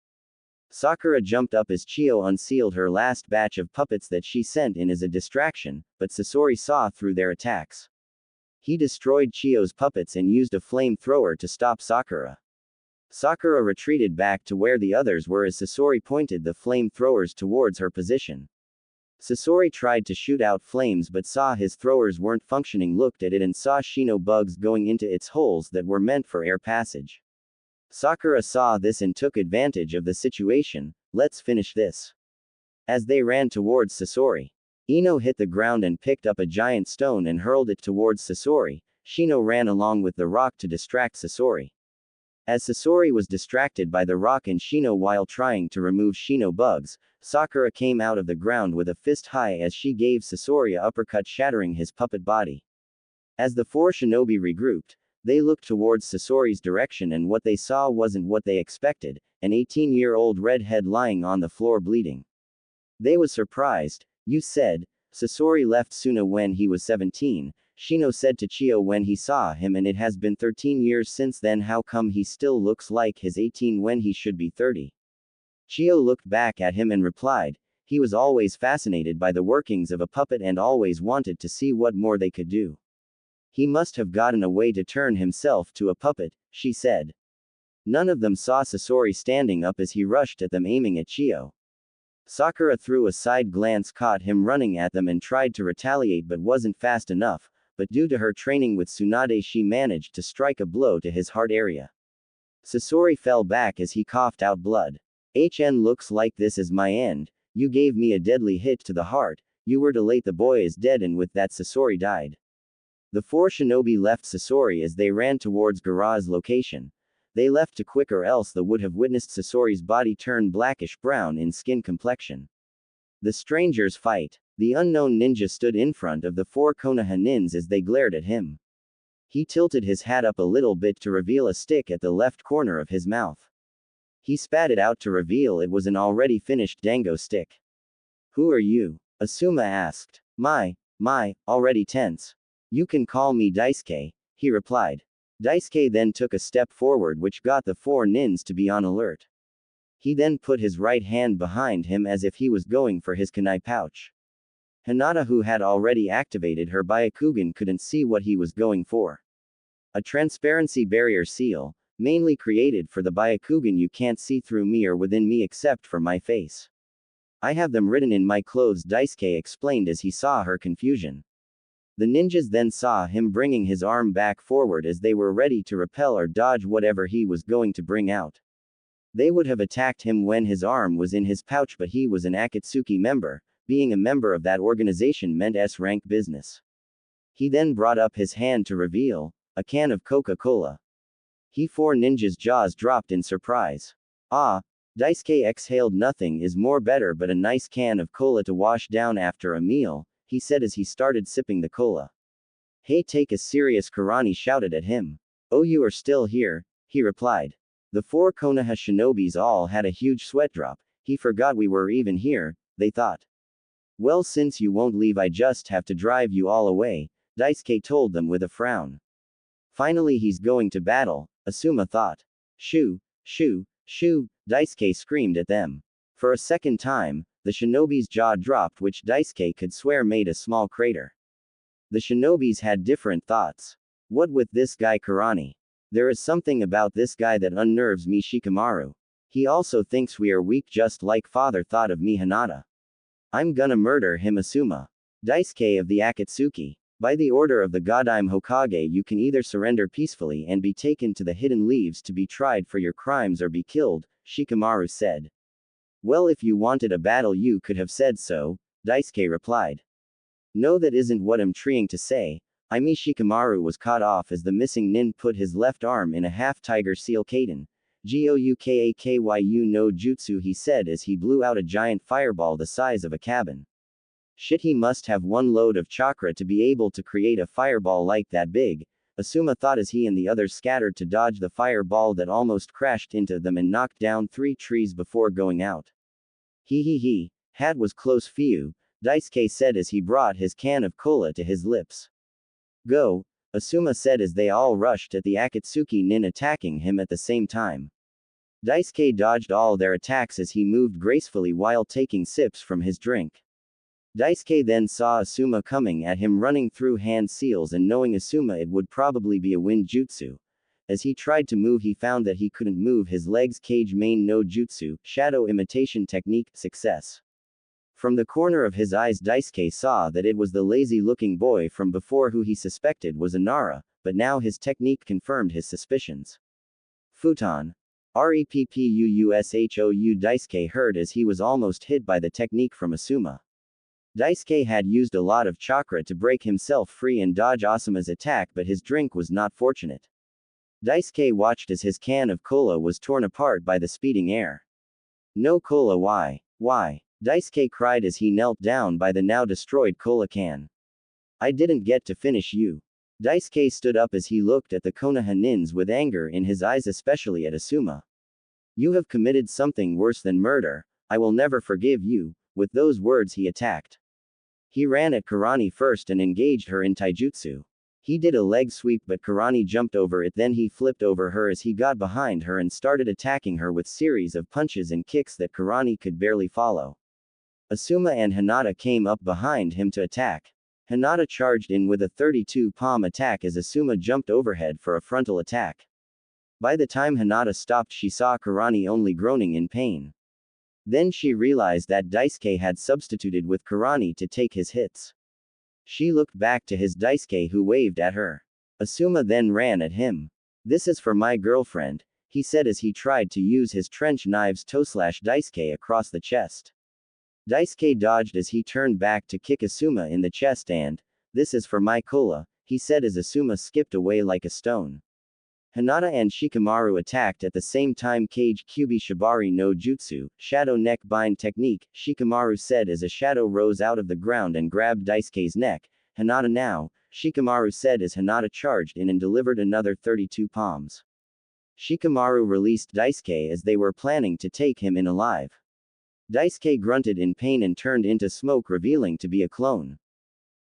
Sakura jumped up as Chiyo unsealed her last batch of puppets that she sent in as a distraction, but Sasori saw through their attacks. He destroyed Chiyo's puppets and used a flamethrower to stop Sakura. Sakura retreated back to where the others were as Sasori pointed the flamethrowers towards her position. Sasori tried to shoot out flames but saw his throwers weren't functioning, looked at it and saw Shino bugs going into its holes that were meant for air passage. Sakura saw this and took advantage of the situation. Let's finish this. As they ran towards Sasori, Ino hit the ground and picked up a giant stone and hurled it towards Sasori. Shino ran along with the rock to distract Sasori. As Sasori was distracted by the rock and Shino while trying to remove Shino bugs, Sakura came out of the ground with a fist high as she gave Sasori a uppercut, shattering his puppet body. As the four shinobi regrouped, they looked towards Sasori's direction and what they saw wasn't what they expected, an 18-year-old redhead lying on the floor bleeding. They was surprised. You said, Sasori left Suna when he was 17, Shino said to Chiyo when he saw him, and it has been 13 years since then. How come he still looks like he's 18 when he should be 30? Chiyo looked back at him and replied, he was always fascinated by the workings of a puppet and always wanted to see what more they could do. He must have gotten a way to turn himself to a puppet, she said. None of them saw Sasori standing up as he rushed at them, aiming at Chiyo. Sakura threw a side glance, caught him running at them and tried to retaliate but wasn't fast enough, but due to her training with Tsunade she managed to strike a blow to his heart area. Sasori fell back as he coughed out blood. Looks like this is my end. You gave me a deadly hit to the heart, you were too late, the boy is dead, and with that Sasori died. The four shinobi left Sasori as they ran towards Gaara's location. They left too quick or else they would have witnessed Sasori's body turn blackish-brown in skin complexion. The strangers fight. The unknown ninja stood in front of the four Konoha nins as they glared at him. He tilted his hat up a little bit to reveal a stick at the left corner of his mouth. He spat it out to reveal it was an already finished dango stick. Who are you? Asuma asked. My, already tense. You can call me Daisuke, he replied. Daisuke then took a step forward, which got the four nins to be on alert. He then put his right hand behind him as if he was going for his kunai pouch. Hinata, who had already activated her Byakugan, couldn't see what he was going for. A transparency barrier seal, mainly created for the Byakugan. You can't see through me or within me except for my face. I have them written in my clothes, Daisuke explained as he saw her confusion. The ninjas then saw him bringing his arm back forward as they were ready to repel or dodge whatever he was going to bring out. They would have attacked him when his arm was in his pouch, but he was an Akatsuki member. Being a member of that organization meant S-rank business. He then brought up his hand to reveal a can of Coca-Cola. Four ninjas' jaws dropped in surprise. Ah, Daisuke exhaled. Nothing is more better but a nice can of cola to wash down after a meal, he said as he started sipping the cola. Hey, take a serious, Karani shouted at him. Oh, you are still here, he replied. The four Konoha shinobis all had a huge sweat drop. He forgot we were even here, they thought. Well, since you won't leave, I just have to drive you all away, Daisuke told them with a frown. Finally, he's going to battle, Asuma thought. Shoo, shoo, shoo, Daisuke screamed at them. For a second time, the shinobi's jaw dropped, which Daisuke could swear made a small crater. The shinobis had different thoughts. What with this guy Karani? There is something about this guy that unnerves me, Shikamaru. He also thinks we are weak, just like father thought of me, Hinata. I'm gonna murder him, Asuma. Daisuke of the Akatsuki. By the order of the Godime Hokage, you can either surrender peacefully and be taken to the Hidden Leaves to be tried for your crimes or be killed, Shikamaru said. Well, if you wanted a battle you could have said so, Daisuke replied. No, that isn't what I'm trying to say. Shikamaru was caught off as the missing nin put his left arm in a half-tiger seal kaden. Goukakyu no jutsu, he said as he blew out a giant fireball the size of a cabin. Shit, he must have one load of chakra to be able to create a fireball like that big, Asuma thought as he and the others scattered to dodge the fireball that almost crashed into them and knocked down 3 trees before going out. Hat was close few, Daisuke said as he brought his can of cola to his lips. Go, Asuma said as they all rushed at the Akatsuki nin attacking him at the same time. Daisuke dodged all their attacks as he moved gracefully while taking sips from his drink. Daisuke then saw Asuma coming at him running through hand seals, and knowing Asuma it would probably be a wind jutsu. As he tried to move, he found that he couldn't move his legs. Kage main no jutsu, shadow imitation technique, success. From the corner of his eyes Daisuke saw that it was the lazy-looking boy from before who he suspected was Inara, but now his technique confirmed his suspicions. Futon. Reppushou Daisuke heard as he was almost hit by the technique from Asuma. Daisuke had used a lot of chakra to break himself free and dodge Asuma's attack, but his drink was not fortunate. Daisuke watched as his can of cola was torn apart by the speeding air. No cola, why? Why? Daisuke cried as he knelt down by the now destroyed cola can. I didn't get to finish you. Daisuke stood up as he looked at the Konoha nins with anger in his eyes, especially at Asuma. You have committed something worse than murder. I will never forgive you. With those words he attacked. He ran at Karani first and engaged her in taijutsu. He did a leg sweep, but Karani jumped over it, then he flipped over her as he got behind her and started attacking her with series of punches and kicks that Karani could barely follow. Asuma and Hinata came up behind him to attack. Hinata charged in with a 32 palm attack as Asuma jumped overhead for a frontal attack. By the time Hinata stopped, she saw Karani only groaning in pain. Then she realized that Daisuke had substituted with Karani to take his hits. She looked back to his Daisuke, who waved at her. Asuma then ran at him. This is for my girlfriend, he said as he tried to use his trench knives to slash Daisuke across the chest. Daisuke dodged as he turned back to kick Asuma in the chest, and, this is for my cola, he said as Asuma skipped away like a stone. Hinata and Shikamaru attacked at the same time. Kage Kyubi Shibari no Jutsu, shadow neck bind technique, Shikamaru said as a shadow rose out of the ground and grabbed Daisuke's neck. Hinata now, Shikamaru said as Hinata charged in and delivered another 32 palms. Shikamaru released Daisuke as they were planning to take him in alive. Daisuke grunted in pain and turned into smoke, revealing to be a clone.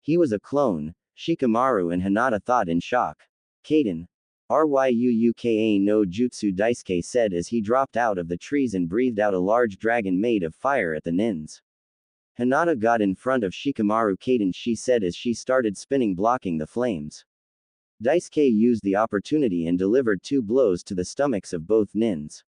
He was a clone, Shikamaru and Hinata thought in shock. Kaden. Ryuuka no Jutsu, Daisuke said as he dropped out of the trees and breathed out a large dragon made of fire at the nins. Hinata got in front of Shikamaru. Kaden, she said as she started spinning, blocking the flames. Daisuke used the opportunity and delivered 2 blows to the stomachs of both nins.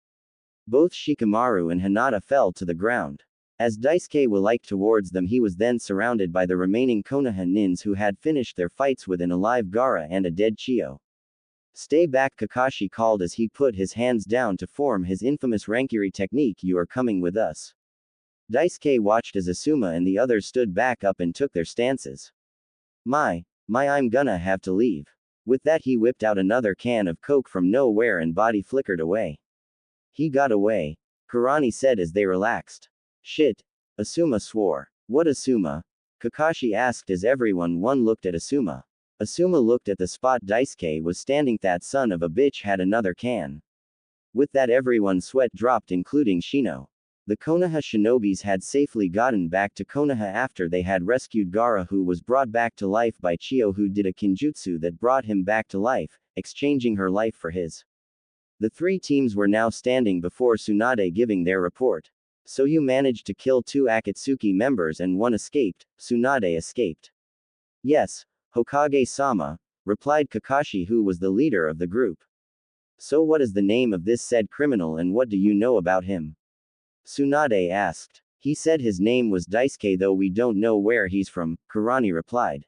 Both Shikamaru and Hinata fell to the ground. As Daisuke walked towards them, he was then surrounded by the remaining Konoha nins who had finished their fights with an alive Gaara and a dead Chiyo. Stay back, Kakashi called as he put his hands down to form his infamous Rankiri technique. You are coming with us. Daisuke watched as Asuma and the others stood back up and took their stances. My, I'm gonna have to leave. With that he whipped out another can of coke from nowhere and body flickered away. He got away, Karani said as they relaxed. Shit. Asuma swore. What Asuma? Kakashi asked as everyone looked at Asuma. Asuma looked at the spot Daisuke was standing. That son of a bitch had another can. With that everyone's sweat dropped, including Shino. The Konoha shinobis had safely gotten back to Konoha after they had rescued Gaara, who was brought back to life by Chiyo, who did a kinjutsu that brought him back to life, exchanging her life for his. The 3 teams were now standing before Tsunade giving their report. So you managed to kill 2 Akatsuki members and 1 escaped. Tsunade escaped. Yes, Hokage-sama, replied Kakashi, who was the leader of the group. So what is the name of this said criminal and what do you know about him? Tsunade asked. He said his name was Daisuke, though we don't know where he's from, Karani replied.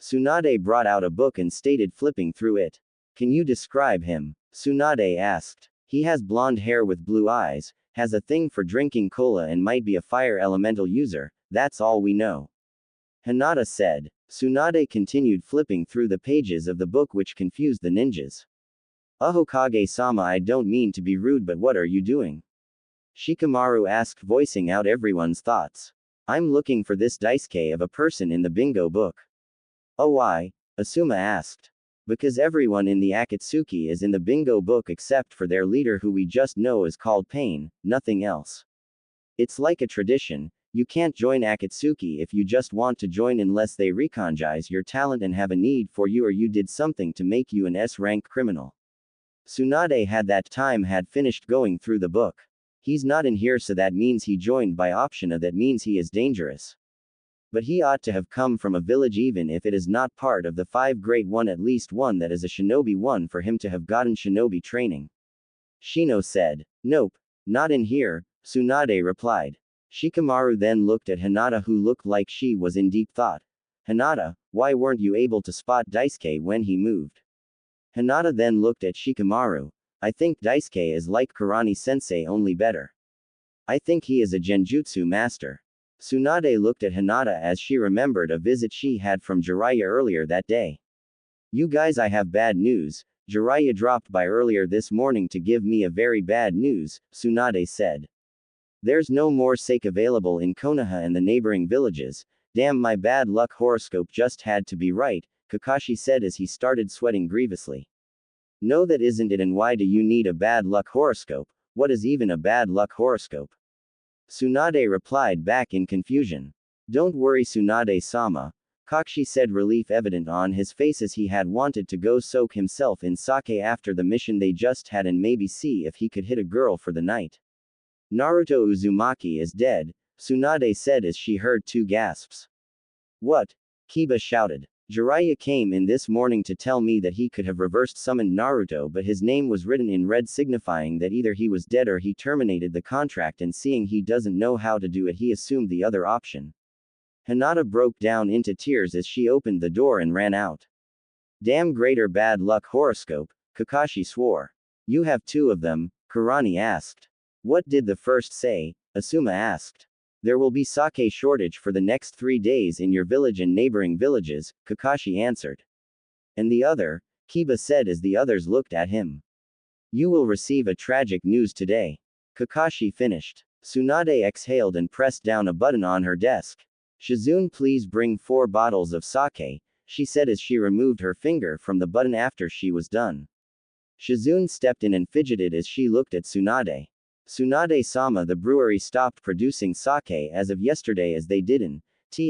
Tsunade brought out a book and stated, flipping through it. Can you describe him? Tsunade asked. He has blonde hair with blue eyes, has a thing for drinking cola and might be a fire elemental user, that's all we know. Hinata said. Tsunade continued flipping through the pages of the book, which confused the ninjas. Hokage-sama, I don't mean to be rude, but what are you doing? Shikamaru asked, voicing out everyone's thoughts. I'm looking for this Daisuke of a person in the bingo book. Oh, why? Asuma asked. Because everyone in the Akatsuki is in the bingo book except for their leader, who we just know is called Pain, nothing else. It's like a tradition. You can't join Akatsuki if you just want to join unless they recognize your talent and have a need for you or you did something to make you an S-rank criminal. Tsunade had finished going through the book. He's not in here, so that means he joined by option, or that means he is dangerous. But he ought to have come from a village, even if it is not part of the 5 great one, at least one that is a shinobi one for him to have gotten shinobi training. Shino said. Nope. Not in here, Tsunade replied. Shikamaru then looked at Hinata, who looked like she was in deep thought. Hinata, why weren't you able to spot Daisuke when he moved? Hinata then looked at Shikamaru. I think Daisuke is like Kurani-sensei, only better. I think he is a genjutsu master. Tsunade looked at Hinata as she remembered a visit she had from Jiraiya earlier that day. You guys, I have bad news. Jiraiya dropped by earlier this morning to give me a very bad news, Tsunade said. There's no more sake available in Konoha and the neighboring villages. Damn, my bad luck horoscope just had to be right, Kakashi said as he started sweating grievously. No, that isn't it, and why do you need a bad luck horoscope? What is even a bad luck horoscope? Tsunade replied back in confusion. Don't worry, Tsunade-sama. Kakashi said, relief evident on his face as he had wanted to go soak himself in sake after the mission they just had and maybe see if he could hit a girl for the night. Naruto Uzumaki is dead, Tsunade said as she heard 2 gasps. What? Kiba shouted. Jiraiya came in this morning to tell me that he could have reversed summoned Naruto, but his name was written in red, signifying that either he was dead or he terminated the contract, and seeing he doesn't know how to do it, he assumed the other option. Hinata broke down into tears as she opened the door and ran out. Damn greater bad luck horoscope, Kakashi swore. You have 2 of them, Kurani asked. What did the first say? Asuma asked. There will be sake shortage for the next 3 days in your village and neighboring villages, Kakashi answered. And the other? Kiba said as the others looked at him. You will receive a tragic news today. Kakashi finished. Tsunade exhaled and pressed down a button on her desk. Shizune, please bring 4 bottles of sake, she said as she removed her finger from the button after she was done. Shizune stepped in and fidgeted as she looked at Tsunade. Tsunade-sama, the brewery stopped producing sake as of yesterday as they didn't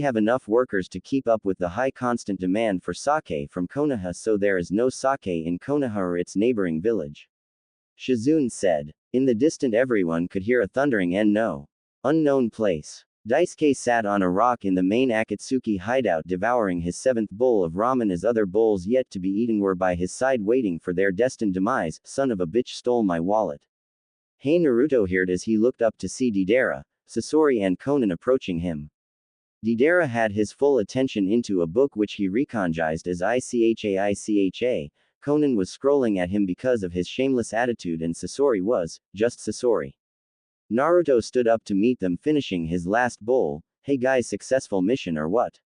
have enough workers to keep up with the high constant demand for sake from Konoha, so there is no sake in Konoha or its neighboring village. Shizune said. In the distant everyone could hear a thundering unknown place. Daisuke sat on a rock in the main Akatsuki hideout devouring his 7th bowl of ramen as other bowls yet to be eaten were by his side waiting for their destined demise. Son of a bitch stole my wallet. Hey, Naruto heard as he looked up to see Deidara, Sasori and Konan approaching him. Deidara had his full attention into a book which he recognized as Icha. Konan was scrolling at him because of his shameless attitude, and Sasori was just Sasori. Naruto stood up to meet them, finishing his last bowl. Hey guys, successful mission or what?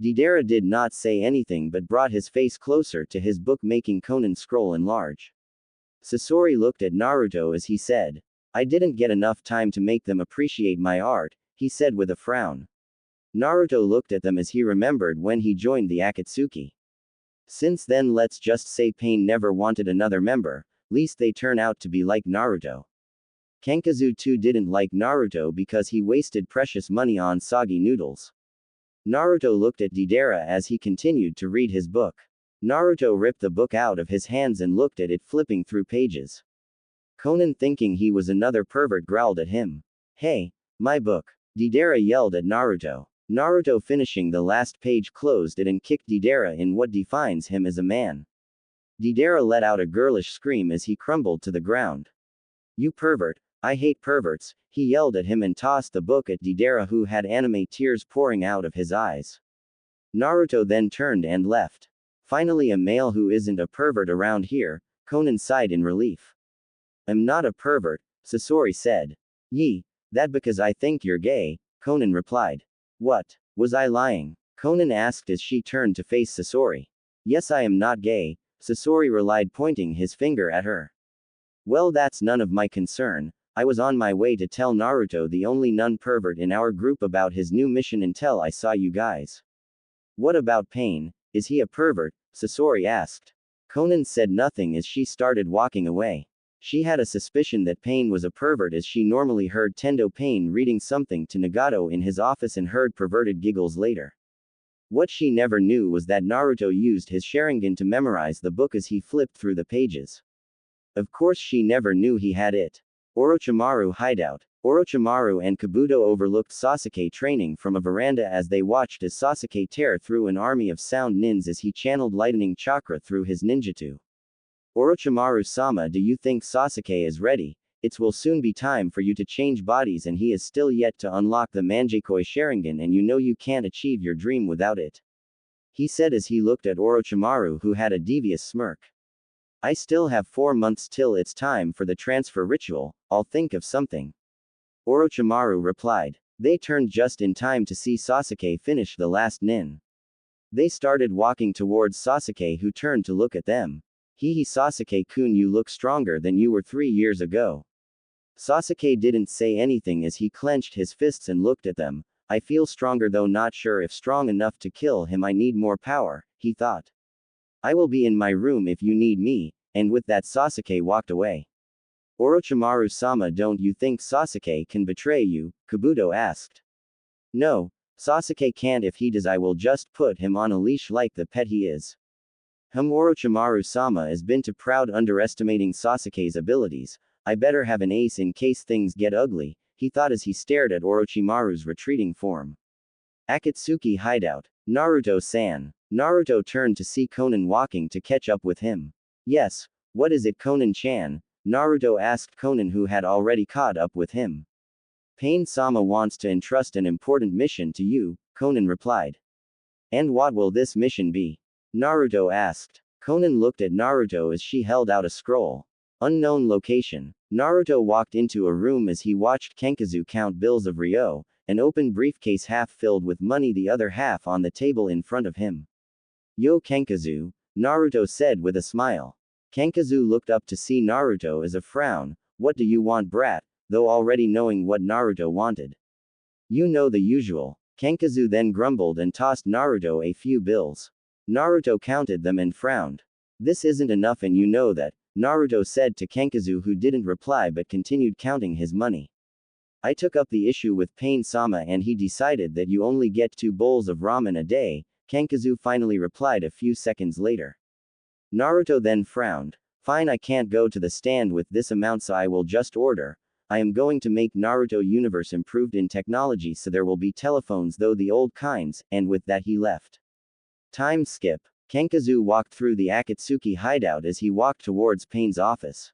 Deidara did not say anything but brought his face closer to his book, making Konan scroll enlarge. Sasori looked at Naruto as he said. I didn't get enough time to make them appreciate my art, he said with a frown. Naruto looked at them as he remembered when he joined the Akatsuki. Since then, let's just say Pain never wanted another member, least they turn out to be like Naruto. Kenkazu too didn't like Naruto because he wasted precious money on soggy noodles. Naruto looked at Deidara as he continued to read his book. Naruto ripped the book out of his hands and looked at it, flipping through pages. Konan, thinking he was another pervert, growled at him. Hey, my book. Deidara yelled at Naruto. Naruto, finishing the last page, closed it and kicked Deidara in what defines him as a man. Deidara let out a girlish scream as he crumbled to the ground. You pervert, I hate perverts, he yelled at him and tossed the book at Deidara, who had anime tears pouring out of his eyes. Naruto then turned and left. Finally, a male who isn't a pervert around here, Konan sighed in relief. I'm not a pervert, Sasori said. Yee, that because I think you're gay, Konan replied. What? Was I lying? Konan asked as she turned to face Sasori. Yes, I am not gay, Sasori relied, pointing his finger at her. Well, that's none of my concern. I was on my way to tell Naruto, the only non-pervert in our group, about his new mission until I saw you guys. What about Pain? Is he a pervert? Sasori asked. Konan said nothing as she started walking away. She had a suspicion that Pain was a pervert as she normally heard Tendo Pain reading something to Nagato in his office and heard perverted giggles later. What she never knew was that Naruto used his Sharingan to memorize the book as he flipped through the pages. Of course she never knew he had it. Orochimaru hideout. Orochimaru and Kabuto overlooked Sasuke training from a veranda as they watched as Sasuke tear through an army of sound nins as he channeled lightning chakra through his ninjutsu. Orochimaru-sama, do you think Sasuke is ready? It will soon be time for you to change bodies and he is still yet to unlock the Mangekyou Sharingan and you know you can't achieve your dream without it. He said as he looked at Orochimaru who had a devious smirk. I still have 4 months till it's time for the transfer ritual, I'll think of something. Orochimaru replied. They turned just in time to see Sasuke finish the last nin. They started walking towards Sasuke who turned to look at them. Hehe Sasuke-kun, you look stronger than you were 3 years ago. Sasuke didn't say anything as he clenched his fists and looked at them. I feel stronger though not sure if strong enough to kill him, I need more power, he thought. I will be in my room if you need me, and with that Sasuke walked away. Orochimaru-sama, don't you think Sasuke can betray you? Kabuto asked. No, Sasuke can't. If he does I will just put him on a leash like the pet he is. Orochimaru-sama has been too proud underestimating Sasuke's abilities. I better have an ace in case things get ugly, he thought as he stared at Orochimaru's retreating form. Akatsuki hideout. Naruto-san. Naruto turned to see Konan walking to catch up with him. Yes, what is it Konan-chan? Naruto asked Konan who had already caught up with him. Pain-sama wants to entrust an important mission to you, Konan replied. And what will this mission be? Naruto asked. Konan looked at Naruto as she held out a scroll. Unknown location. Naruto walked into a room as he watched Kenkazu count bills of Ryo, an open briefcase half filled with money, the other half on the table in front of him. Yo Kenkazu, Naruto said with a smile. Kenkazu looked up to see Naruto as a frown. What do you want, brat? Though already knowing what Naruto wanted. You know the usual. Kenkazu then grumbled and tossed Naruto a few bills. Naruto counted them and frowned. This isn't enough and you know that, Naruto said to Kenkazu who didn't reply but continued counting his money. I took up the issue with Pain-sama and he decided that you only get 2 bowls of ramen a day, Kenkazu finally replied a few seconds later. Naruto then frowned. Fine, I can't go to the stand with this amount so I will just order. I am going to make Naruto universe improved in technology so there will be telephones though the old kinds, and with that he left. Time skip. Kenkazu walked through the Akatsuki hideout as he walked towards Pain's office.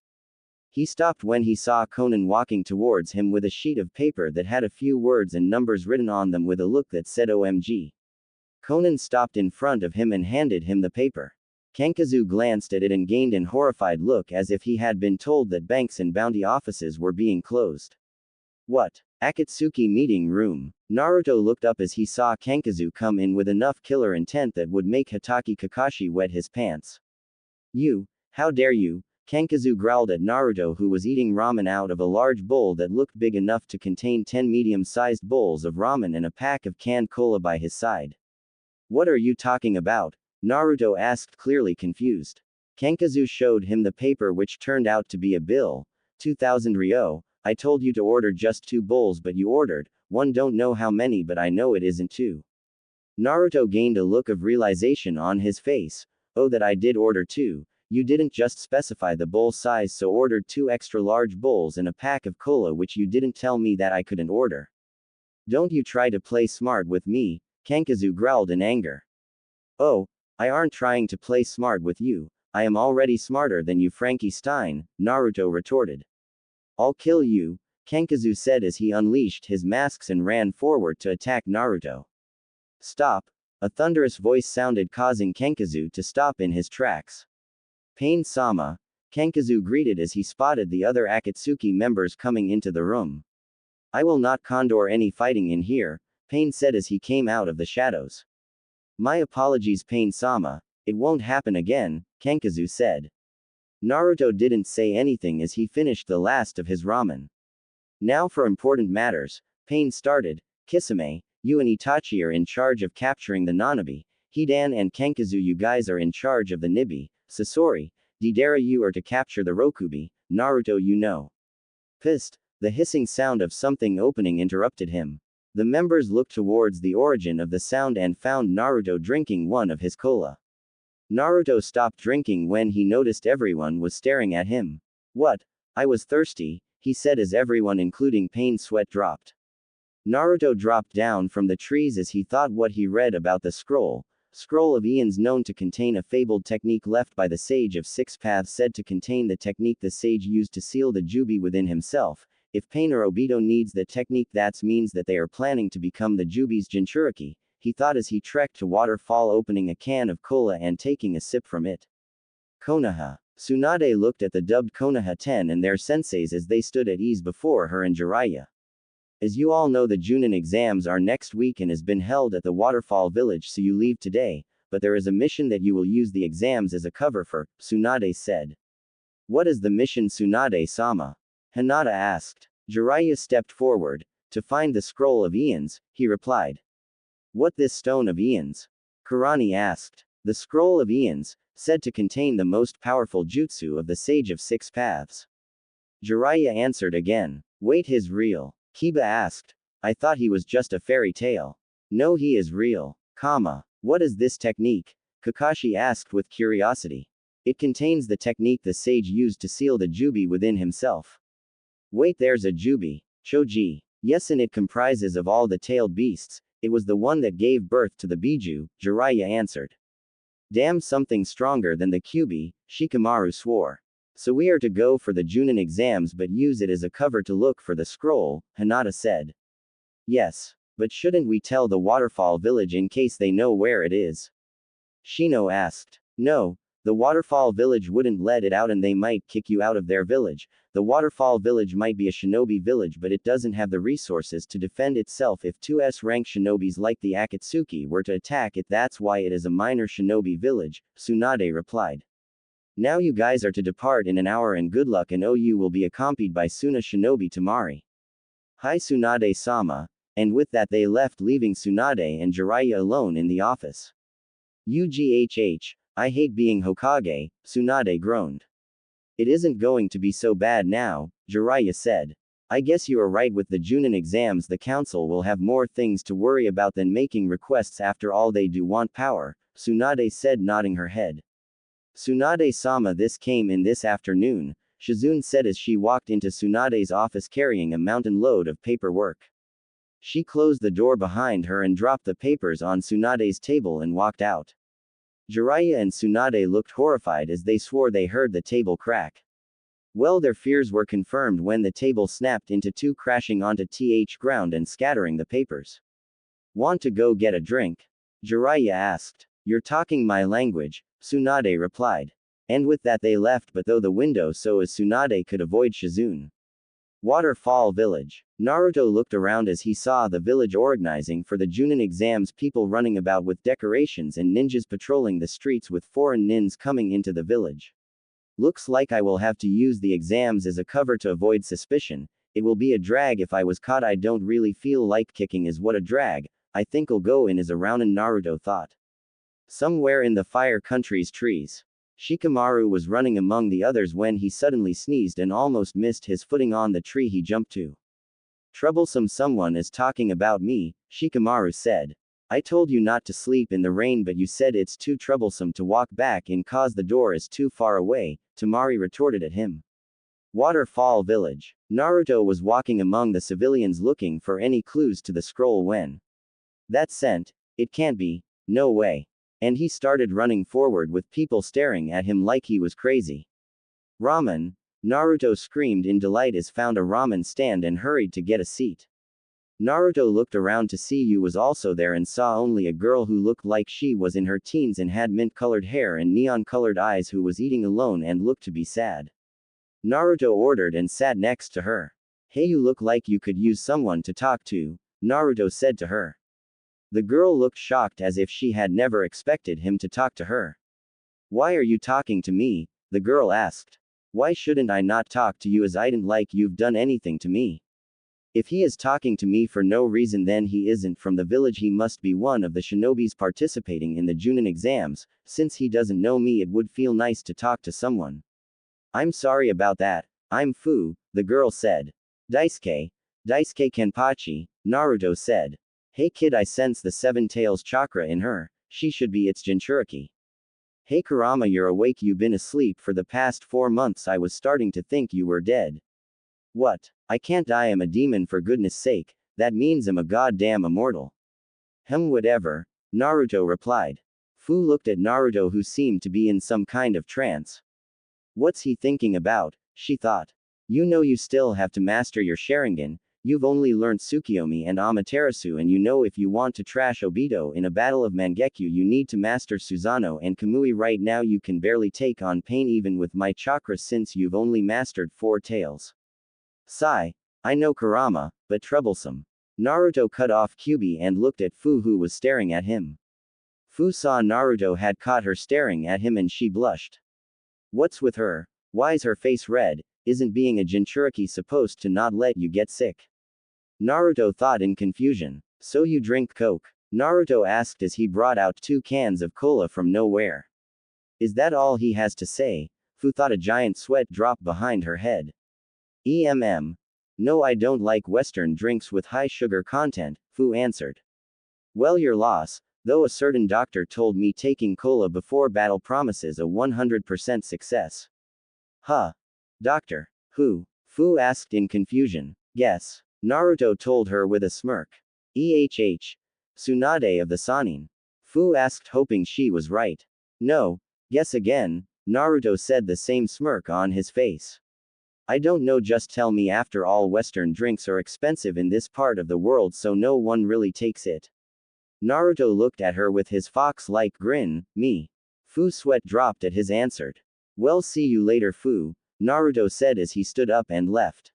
He stopped when he saw Konan walking towards him with a sheet of paper that had a few words and numbers written on them with a look that said OMG. Konan stopped in front of him and handed him the paper. Kenkazu glanced at it and gained an horrified look as if he had been told that banks and bounty offices were being closed. What? Akatsuki meeting room. Naruto looked up as he saw Kenkazu come in with enough killer intent that would make Hatake Kakashi wet his pants. You, how dare you? Kenkazu growled at Naruto who was eating ramen out of a large bowl that looked big enough to contain 10 medium-sized bowls of ramen and a pack of canned cola by his side. What are you talking about? Naruto asked, clearly confused. Kenkazu showed him the paper which turned out to be a bill. 2,000 ryo. I told you to order just 2 bowls but you ordered 1, don't know how many but I know it isn't 2. Naruto gained a look of realization on his face. Oh, that I did order 2. You didn't just specify the bowl size so ordered 2 extra large bowls and a pack of cola which you didn't tell me that I couldn't order. Don't you try to play smart with me, Kenkazu growled in anger. Oh, I aren't trying to play smart with you, I am already smarter than you Frankie Stein, Naruto retorted. I'll kill you, Kenkazu said as he unleashed his masks and ran forward to attack Naruto. Stop! A thunderous voice sounded causing Kenkazu to stop in his tracks. Pain-sama, Kenkazu greeted as he spotted the other Akatsuki members coming into the room. I will not condone any fighting in here, Pain said as he came out of the shadows. My apologies Pain-sama, it won't happen again, Kenkazu said. Naruto didn't say anything as he finished the last of his ramen. Now for important matters, Pain started. Kisame, you and Itachi are in charge of capturing the Nanabi. Hidan and Kenkazu, you guys are in charge of the Nibi. Sasori, Deidara you are to capture the Rokubi, Naruto you know. Pissed, the hissing sound of something opening interrupted him. The members looked towards the origin of the sound and found Naruto drinking one of his cola. Naruto stopped drinking when he noticed everyone was staring at him. What? I was thirsty, he said as everyone including Pain sweat dropped. Naruto dropped down from the trees as he thought what he read about the scroll of eons known to contain a fabled technique left by the Sage of Six Paths said to contain the technique the sage used to seal the Jubi within himself. If Pain or Obito needs the technique that means that they are planning to become the Jubi's Jinchuriki, he thought as he trekked to waterfall opening a can of cola and taking a sip from it. Konoha. Tsunade looked at the dubbed Konoha 10 and their senseis as they stood at ease before her and Jiraiya. As you all know the Junin exams are next week and has been held at the Waterfall Village so you leave today, but there is a mission that you will use the exams as a cover for, Tsunade said. What is the mission Tsunade-sama? Hinata asked. Jiraiya stepped forward. To find the scroll of eons, he replied. What this stone of eons? Kurani asked. The scroll of eons, said to contain the most powerful jutsu of the Sage of Six Paths. Jiraiya answered again. Wait, his real? Kiba asked. I thought he was just a fairy tale. No, he is real. What is this technique? Kakashi asked with curiosity. It contains the technique the sage used to seal the Jubi within himself. Wait, there's a Jubi. Choji. Yes, and it comprises of all the tailed beasts. It was the one that gave birth to the Biju, Jiraiya answered. Damn, something stronger than the Kyubi, Shikamaru swore. So we are to go for the Junin exams but use it as a cover to look for the scroll, Hinata said. Yes. But shouldn't we tell the Waterfall Village in case they know where it is? Shino asked. No, the Waterfall Village wouldn't let it out and they might kick you out of their village. The Waterfall Village might be a shinobi village but it doesn't have the resources to defend itself if 2S rank shinobis like the Akatsuki were to attack it. That's why it is a minor shinobi village, Tsunade replied. Now you guys are to depart in an hour and good luck and OU will be accompanied by Suna Shinobi Tamari. Hi Tsunade-sama. And with that they left leaving Tsunade and Jiraiya alone in the office. UGHH, I hate being Hokage, Tsunade groaned. It isn't going to be so bad now, Jiraiya said. I guess you are right with the Junin exams the council will have more things to worry about than making requests after all they do want power, Tsunade said nodding her head. Tsunade-sama this came in this afternoon, Shizune said as she walked into Tsunade's office carrying a mountain load of paperwork. She closed the door behind her and dropped the papers on Tsunade's table and walked out. Jiraiya and Tsunade looked horrified as they swore they heard the table crack. Well, their fears were confirmed when the table snapped into two, crashing onto the ground and scattering the papers. Want to go get a drink? Jiraiya asked. You're talking my language, Tsunade replied. And with that they left but though the window so as Tsunade could avoid Shizune. Waterfall Village. Naruto looked around as he saw the village organizing for the Junin exams, people running about with decorations and ninjas patrolling the streets with foreign nins coming into the village. Looks like I will have to use the exams as a cover to avoid suspicion. It will be a drag if I was caught. I don't really feel like kicking is what a drag, I think I'll go in as a Rounin, Naruto thought. Somewhere in the Fire Country's trees. Shikamaru was running among the others when he suddenly sneezed and almost missed his footing on the tree he jumped to. Troublesome, someone is talking about me, Shikamaru said. I told you not to sleep in the rain but you said it's too troublesome to walk back in cause the door is too far away, Tamari retorted at him. Waterfall Village. Naruto was walking among the civilians looking for any clues to the scroll when. That scent, it can't be, no way. And he started running forward with people staring at him like he was crazy. Ramen! Naruto screamed in delight as found a ramen stand and hurried to get a seat. Naruto looked around to see Yu was also there and saw only a girl who looked like she was in her teens and had mint-colored hair and neon-colored eyes who was eating alone and looked to be sad. Naruto ordered and sat next to her. Hey, you look like you could use someone to talk to, Naruto said to her. The girl looked shocked as if she had never expected him to talk to her. Why are you talking to me? The girl asked. Why shouldn't I not talk to you as I didn't like you've done anything to me? If he is talking to me for no reason, then he isn't from the village. He must be one of the shinobis participating in the Junin exams. Since he doesn't know me, it would feel nice to talk to someone. I'm sorry about that. I'm Fu, the girl said. Daisuke Kenpachi, Naruto said. Hey kid, I sense the seven tails chakra in her. She should be its Jinchuriki. Hey Kurama, you're awake. You've been asleep for the past 4 months. I was starting to think you were dead. What? I can't. I am a demon, for goodness sake. That means I'm a goddamn immortal. Whatever. Naruto replied. Fu looked at Naruto, who seemed to be in some kind of trance. What's he thinking about? She thought. You know you still have to master your Sharingan. You've only learned Tsukiyomi and Amaterasu, and you know if you want to trash Obito in a battle of Mangekyo, you need to master Susanoo and Kamui. Right now you can barely take on pain even with my chakra, since you've only mastered 4 tails. Sigh. I know Kurama, but troublesome. Naruto cut off Kyuubi and looked at Fu, who was staring at him. Fu saw Naruto had caught her staring at him and she blushed. What's with her? Why's her face red? Isn't being a Jinchuriki supposed to not let you get sick? Naruto thought in confusion. So you drink Coke? Naruto asked as he brought out 2 cans of cola from nowhere. Is that all he has to say? Fu thought. A giant sweat dropped behind her head. No, I don't like Western drinks with high sugar content, Fu answered. Well, your loss, though a certain doctor told me taking cola before battle promises a 100% success. Huh? Doctor? Who? Fu asked in confusion. Guess. Naruto told her with a smirk. Tsunade of the Sannin. Fu asked, hoping she was right. No. Guess again, Naruto said, the same smirk on his face. I don't know, just tell me. After all, Western drinks are expensive in this part of the world, so no one really takes it. Naruto looked at her with his fox-like grin. Me. Fu's sweat dropped at his answered. Well, see you later, Fu, Naruto said as he stood up and left.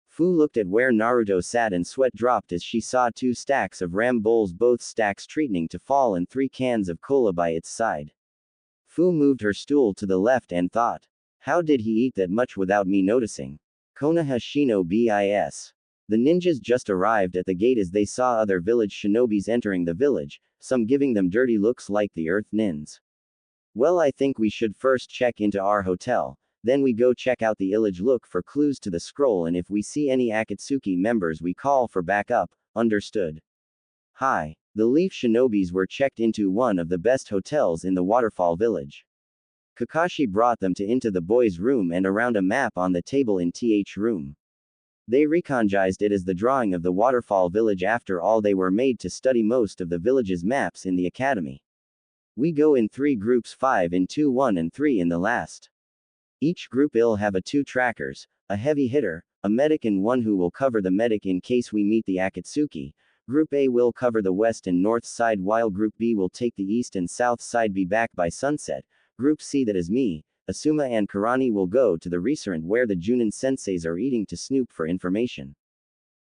Fu looked at where Naruto sat and sweat dropped as she saw 2 stacks of ram bowls, both stacks threatening to fall, and 3 cans of cola by its side. Fu moved her stool to the left and thought. How did he eat that much without me noticing? Konoha Shinobis. The ninjas just arrived at the gate as they saw other village shinobis entering the village, some giving them dirty looks like the Earth Nins. Well, I think we should first check into our hotel, then we go check out the village, look for clues to the scroll, and if we see any Akatsuki members we call for backup. Understood. Hi. The Leaf Shinobis were checked into one of the best hotels in the Waterfall Village. Kakashi brought them into the boys' room and around a map on the table in TH room. They recognized it as the drawing of the Waterfall Village. After all, they were made to study most of the village's maps in the academy. We go in 3 groups, 5 in 2, 1 and 3 in the last. Each group will have 2 trackers, a heavy hitter, a medic, and one who will cover the medic in case we meet the Akatsuki. Group A will cover the west and north side, while Group B will take the east and south side. Be back by sunset. Group C, that is me, Asuma and Karani, will go to the restaurant where the Junin senseis are eating to snoop for information.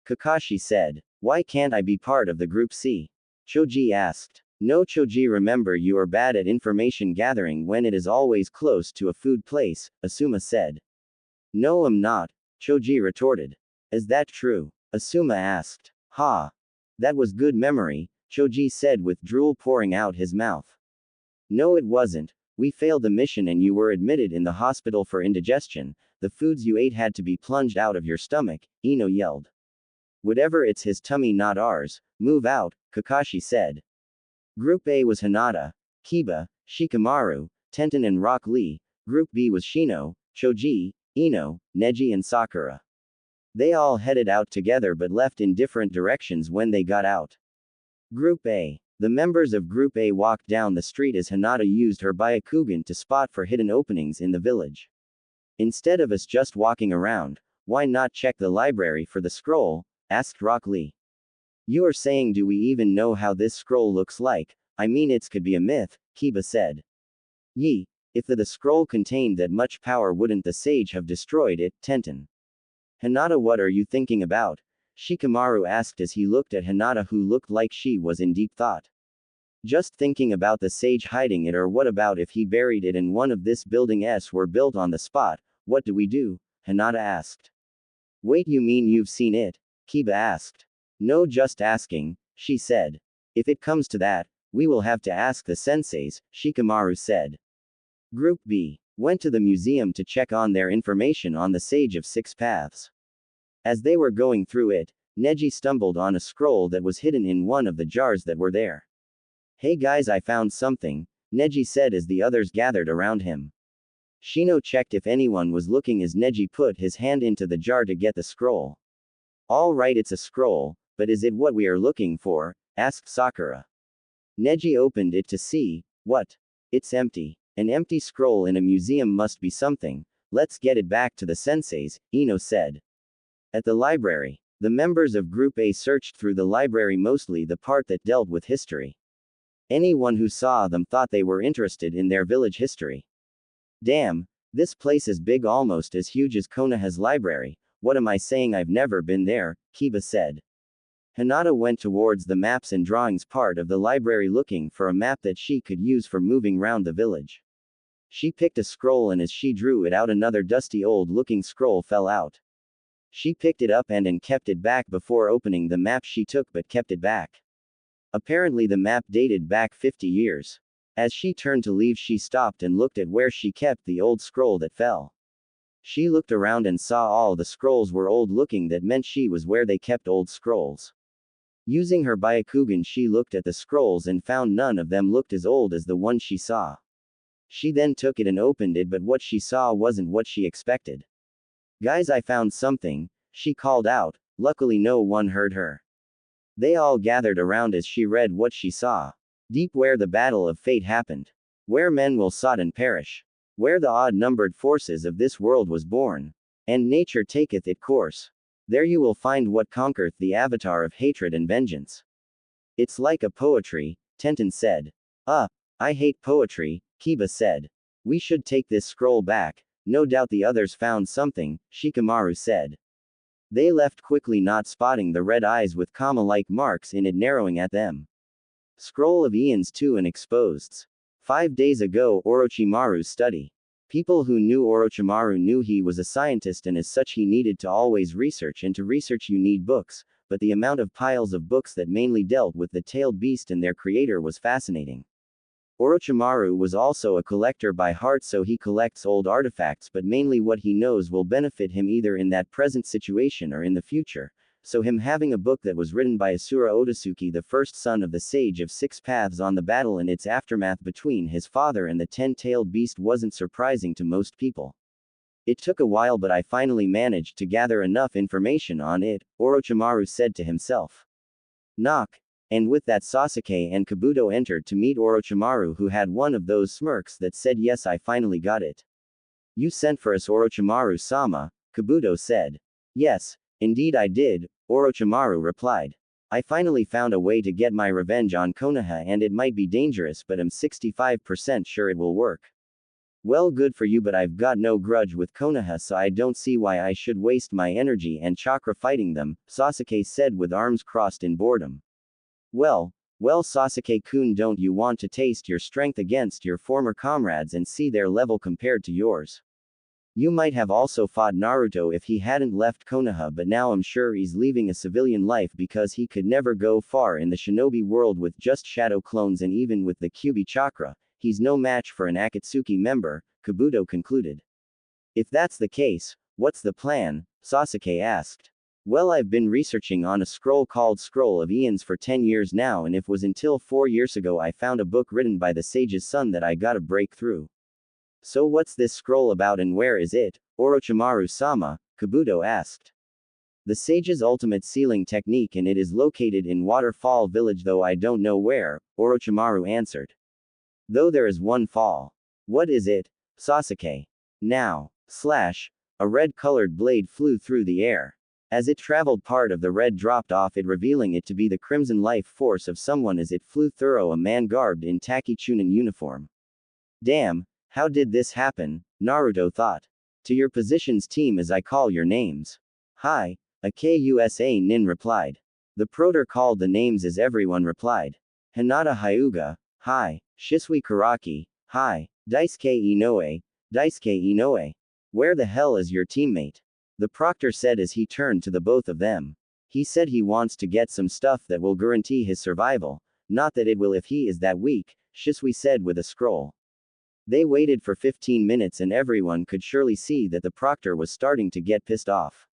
Kakashi said. Why can't I be part of the Group C? Choji asked. No, Choji, remember you are bad at information gathering when it is always close to a food place, Asuma said. No, I'm not, Choji retorted. Is that true? Asuma asked. Ha. That was good memory, Choji said with drool pouring out his mouth. No, it wasn't. We failed the mission and you were admitted in the hospital for indigestion. The foods you ate had to be plunged out of your stomach, Ino yelled. Whatever, it's his tummy, not ours. Move out, Kakashi said. Group A was Hinata, Kiba, Shikamaru, Tenten and Rock Lee. Group B was Shino, Choji, Ino, Neji and Sakura. They all headed out together but left in different directions when they got out. Group A. The members of Group A walked down the street as Hinata used her Byakugan to spot for hidden openings in the village. Instead of us just walking around, why not check the library for the scroll? Asked Rock Lee. You are saying, do we even know how this scroll looks like? I mean, it could be a myth, Kiba said. Yee. If the scroll contained that much power, wouldn't the sage have destroyed it? Tenten. Hinata, what are you thinking about? Shikamaru asked as he looked at Hinata, who looked like she was in deep thought. Just thinking about the sage hiding it, or what about if he buried it in one of this buildings were built on the spot? What do we do? Hinata asked. Wait, you mean you've seen it? Kiba asked. No, just asking, she said. If it comes to that, we will have to ask the senseis, Shikamaru said. Group B went to the museum to check on their information on the Sage of Six Paths. As they were going through it, Neji stumbled on a scroll that was hidden in one of the jars that were there. Hey guys, I found something, Neji said as the others gathered around him. Shino checked if anyone was looking as Neji put his hand into the jar to get the scroll. All right, it's a scroll, but is it what we are looking for? Asked Sakura. Neji opened it to see. What? It's empty. An empty scroll in a museum must be something. Let's get it back to the senseis, Ino said. At the library, the members of Group A searched through the library, mostly the part that dealt with history. Anyone who saw them thought they were interested in their village history. Damn, this place is big, almost as huge as Konoha's library. What am I saying? I've never been there, Kiba said. Hinata went towards the maps and drawings part of the library looking for a map that she could use for moving round the village. She picked a scroll and as she drew it out, another dusty old-looking scroll fell out. She picked it up and kept it back before opening the map. She took but kept it back. Apparently the map dated back 50 years. As she turned to leave, she stopped and looked at where she kept the old scroll that fell. She looked around and saw all the scrolls were old-looking. That meant she was where they kept old scrolls. Using her Byakugan, she looked at the scrolls and found none of them looked as old as the one she saw. She then took it and opened it, but what she saw wasn't what she expected. Guys, I found something, she called out. Luckily no one heard her. They all gathered around as she read what she saw. Deep where the battle of fate happened. Where men will sought and perish. Where the odd-numbered forces of this world was born. And nature taketh it course. There you will find what conquereth the avatar of hatred and vengeance. It's like a poetry, Tenten said. I hate poetry, Kiba said. We should take this scroll back. No doubt the others found something, Shikamaru said. They left quickly, not spotting the red eyes with comma-like marks in it narrowing at them. Scroll of Eons 2 and Exposeds. 5 days ago, Orochimaru's study. People who knew Orochimaru knew he was a scientist, and as such he needed to always research, and to research you need books, but the amount of piles of books that mainly dealt with the tailed beast and their creator was fascinating. Orochimaru was also a collector by heart, so he collects old artifacts, but mainly what he knows will benefit him either in that present situation or in the future. So him having a book that was written by Asura Otosuke, the first son of the Sage of Six Paths, on the battle and its aftermath between his father and the 10-tailed beast wasn't surprising to most people. It took a while, but I finally managed to gather enough information on it, Orochimaru said to himself. Knock. And with that Sasuke and Kabuto entered to meet Orochimaru, who had one of those smirks that said, yes, I finally got it. You sent for us, Orochimaru-sama, Kabuto said. Yes. Indeed I did, Orochimaru replied. I finally found a way to get my revenge on Konoha, and it might be dangerous, but I'm 65% sure it will work. Well, good for you, but I've got no grudge with Konoha, so I don't see why I should waste my energy and chakra fighting them, Sasuke said with arms crossed in boredom. Well, Sasuke-kun, don't you want to taste your strength against your former comrades and see their level compared to yours? You might have also fought Naruto if he hadn't left Konoha, but now I'm sure he's leaving a civilian life because he could never go far in the shinobi world with just shadow clones, and even with the Kyuubi chakra, he's no match for an Akatsuki member, Kabuto concluded. If that's the case, what's the plan? Sasuke asked. Well, I've been researching on a scroll called Scroll of Eons for 10 years now, and it was until 4 years ago I found a book written by the sage's son that I gotta break through. So what's this scroll about and where is it, Orochimaru-sama? Kabuto asked. The sage's ultimate sealing technique, and it is located in Waterfall Village, though I don't know where, Orochimaru answered. Though there is one fall. What is it? Sasuke. Now. A red-colored blade flew through the air. As it traveled, part of the red dropped off it, revealing it to be the crimson life force of someone as it flew through a man garbed in Taki Chunin uniform. Damn. How did this happen? Naruto thought. To your positions, team, as I call your names. Hi. A KUSA Nin replied. The Proter called the names as everyone replied. Hinata Hyuga. Hi. Shisui Karaki. Hi. Daisuke Inoue. Daisuke Inoue. Where the hell is your teammate? The proctor said as he turned to the both of them. He said he wants to get some stuff that will guarantee his survival, not that it will if he is that weak, Shisui said with a scroll. They waited for 15 minutes and everyone could surely see that the proctor was starting to get pissed off.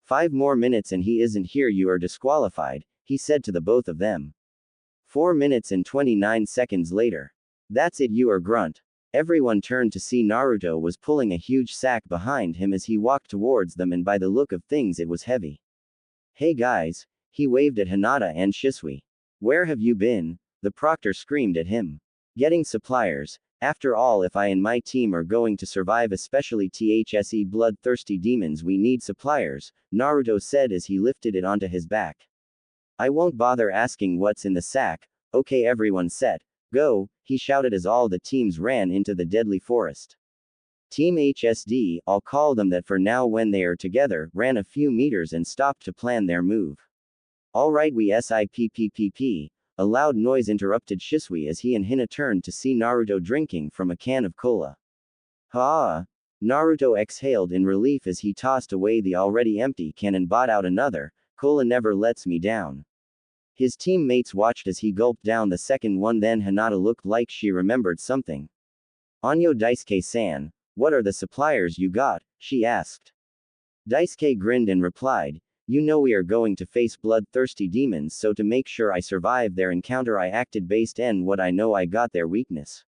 5 more minutes and he isn't here, you are disqualified, he said to the both of them. 4 minutes and 29 seconds later. That's it, you are grunt. Everyone turned to see Naruto was pulling a huge sack behind him as he walked towards them, and by the look of things it was heavy. Hey guys, he waved at Hinata and Shisui. Where have you been? The proctor screamed at him. Getting suppliers. After all, if I and my team are going to survive, especially THSE bloodthirsty demons, we need suppliers, Naruto said as he lifted it onto his back. I won't bother asking what's in the sack. Okay, everyone set. Go, he shouted as all the teams ran into the deadly forest. Team HSD, I'll call them that for now when they are together, ran a few meters and stopped to plan their move. Alright, we SIPPPP. A loud noise interrupted Shisui as he and Hina turned to see Naruto drinking from a can of cola. Ha! Naruto exhaled in relief as he tossed away the already empty can and bought out another. Cola never lets me down. His teammates watched as he gulped down the second one, then Hinata looked like she remembered something. Anyo Daisuke-san, what are the suppliers you got? She asked. Daisuke grinned and replied, you know we are going to face bloodthirsty demons, so to make sure I survive their encounter I acted based on what I know I got their weakness.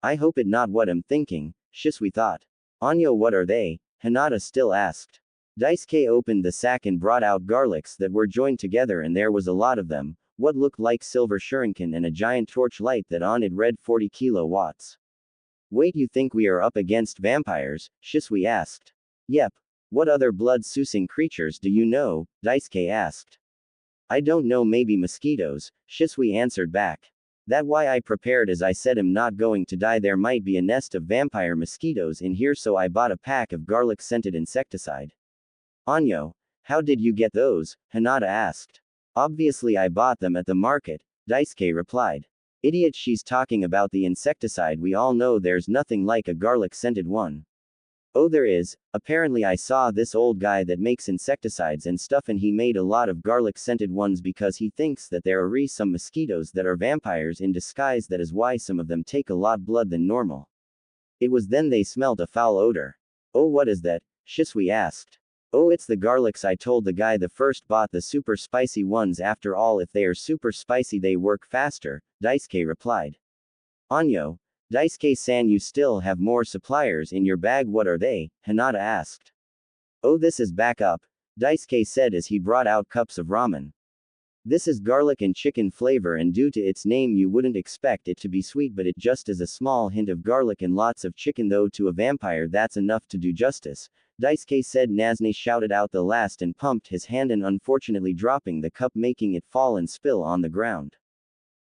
I hope it not what I'm thinking, Shisui thought. Anyo, what are they? Hinata still asked. Daisuke opened the sack and brought out garlics that were joined together, and there was a lot of them, what looked like silver shuriken and a giant torchlight that on it read 40 kilowatts. Wait, you think we are up against vampires? Shisui asked. Yep. What other blood-sucking creatures do you know? Daisuke asked. I don't know, maybe mosquitoes, Shisui answered back. That why I prepared, as I said I'm not going to die, there might be a nest of vampire mosquitoes in here, so I bought a pack of garlic-scented insecticide. Anyo, how did you get those? Hinata asked. Obviously I bought them at the market, Daisuke replied. Idiot, she's talking about the insecticide. We all know there's nothing like a garlic-scented one. Oh, there is. Apparently I saw this old guy that makes insecticides and stuff, and he made a lot of garlic-scented ones because he thinks that there are some mosquitoes that are vampires in disguise. That is why some of them take a lot blood than normal. It was then they smelled a foul odor. Oh, what is that? Shisui asked. Oh, it's the garlics I told the guy the first bought the super spicy ones. After all, if they are super spicy they work faster, Daisuke replied. Anyo, Daisuke-san, you still have more suppliers in your bag. What are they? Hinata asked. Oh, this is backup, Daisuke said as he brought out cups of ramen. This is garlic and chicken flavor, and due to its name you wouldn't expect it to be sweet, but it just is a small hint of garlic and lots of chicken, though to a vampire that's enough to do justice, Daisuke said. Nazne shouted out the last and pumped his hand and unfortunately dropping the cup, making it fall and spill on the ground.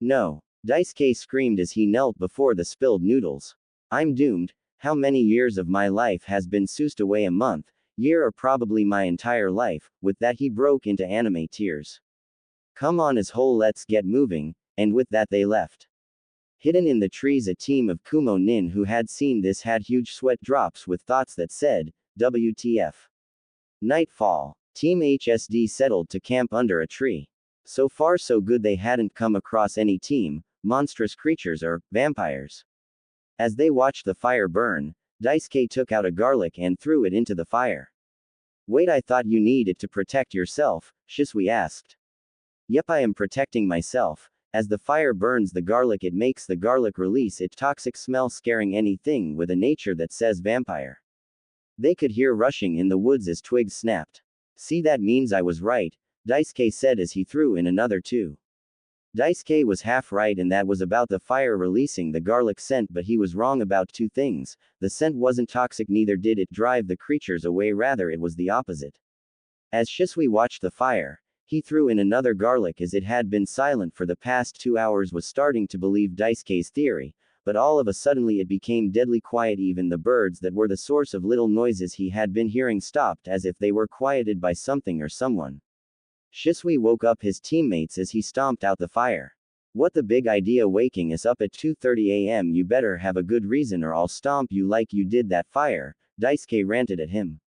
No. Daisuke screamed as he knelt before the spilled noodles. I'm doomed. How many years of my life has been soused away? A month, year, or probably my entire life. With that he broke into anime tears. Come on as whole, let's get moving, and with that they left. Hidden in the trees, a team of Kumo Nin who had seen this had huge sweat drops with thoughts that said, WTF. Nightfall. Team HSD settled to camp under a tree. So far so good, they hadn't come across any monstrous creatures or vampires. As they watched the fire burn, Daisuke took out a garlic and threw it into the fire. Wait, I thought you need it to protect yourself, Shisui asked. Yep, I am protecting myself. As the fire burns the garlic, it makes the garlic release its toxic smell, scaring anything with a nature that says vampire. They could hear rushing in the woods as twigs snapped. See, that means I was right, Daisuke said as he threw in another two. Daisuke was half right, and that was about the fire releasing the garlic scent, but he was wrong about two things. The scent wasn't toxic, neither did it drive the creatures away, rather it was the opposite. As Shisui watched the fire, he threw in another garlic as it had been silent for the past 2 hours, was starting to believe Daisuke's theory, but all of a suddenly it became deadly quiet. Even the birds that were the source of little noises he had been hearing stopped, as if they were quieted by something or someone. Shisui woke up his teammates as he stomped out the fire. What the big idea waking us up at 2:30 a.m. You better have a good reason or I'll stomp you like you did that fire, Daisuke ranted at him.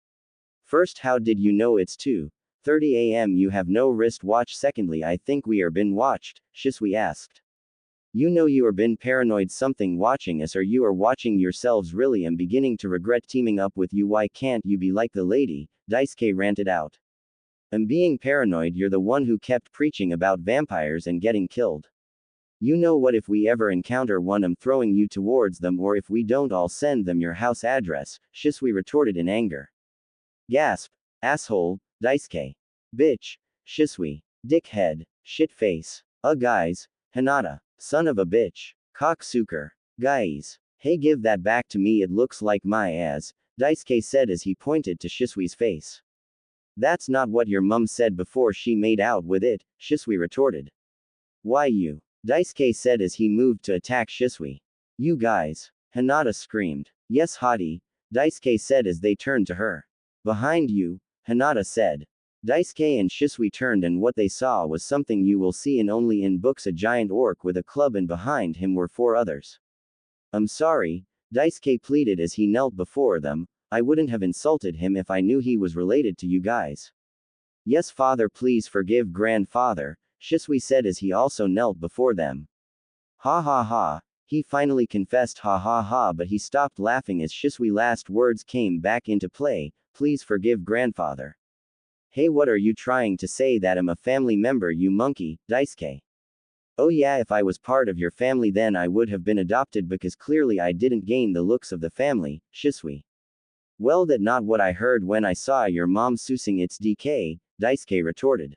First, how did you know it's 2:30 30 a.m. You have no wristwatch. Secondly, I think we are been watched, Shisui asked. You know you are been paranoid something watching us or you are watching yourselves. Really am beginning to regret teaming up with you. Why can't you be like the lady? Daisuke ranted out. I'm being paranoid. You're the one who kept preaching about vampires and getting killed. You know what, if we ever encounter one, I'm throwing you towards them, or if we don't, I'll send them your house address, Shisui retorted in anger. Gasp. Asshole, Daisuke. Bitch. Shisui. Dickhead. Shitface. Guys. Hinata. Son of a bitch. Cocksucker. Guys. Hey, give that back to me, it looks like my ass, Daisuke said as he pointed to Shisui's face. That's not what your mum said before she made out with it, Shisui retorted. Why you? Daisuke said as he moved to attack Shisui. You guys. Hinata screamed. Yes, hottie, Daisuke said as they turned to her. Behind you, Hinata said. Daisuke and Shisui turned, and what they saw was something you will see in only in books: a giant orc with a club, and behind him were 4 others. I'm sorry, Daisuke pleaded as he knelt before them. I wouldn't have insulted him if I knew he was related to you guys. Yes, father, please forgive grandfather, Shisui said as he also knelt before them. Ha ha ha, he finally confessed, ha ha ha, but he stopped laughing as Shisui's last words came back into play. Please forgive grandfather. Hey, what are you trying to say? That I'm a family member, you monkey, Daisuke. Oh yeah, if I was part of your family then I would have been adopted, because clearly I didn't gain the looks of the family, Shisui. Well, that's not what I heard when I saw your mom sussing its DK, Daisuke retorted.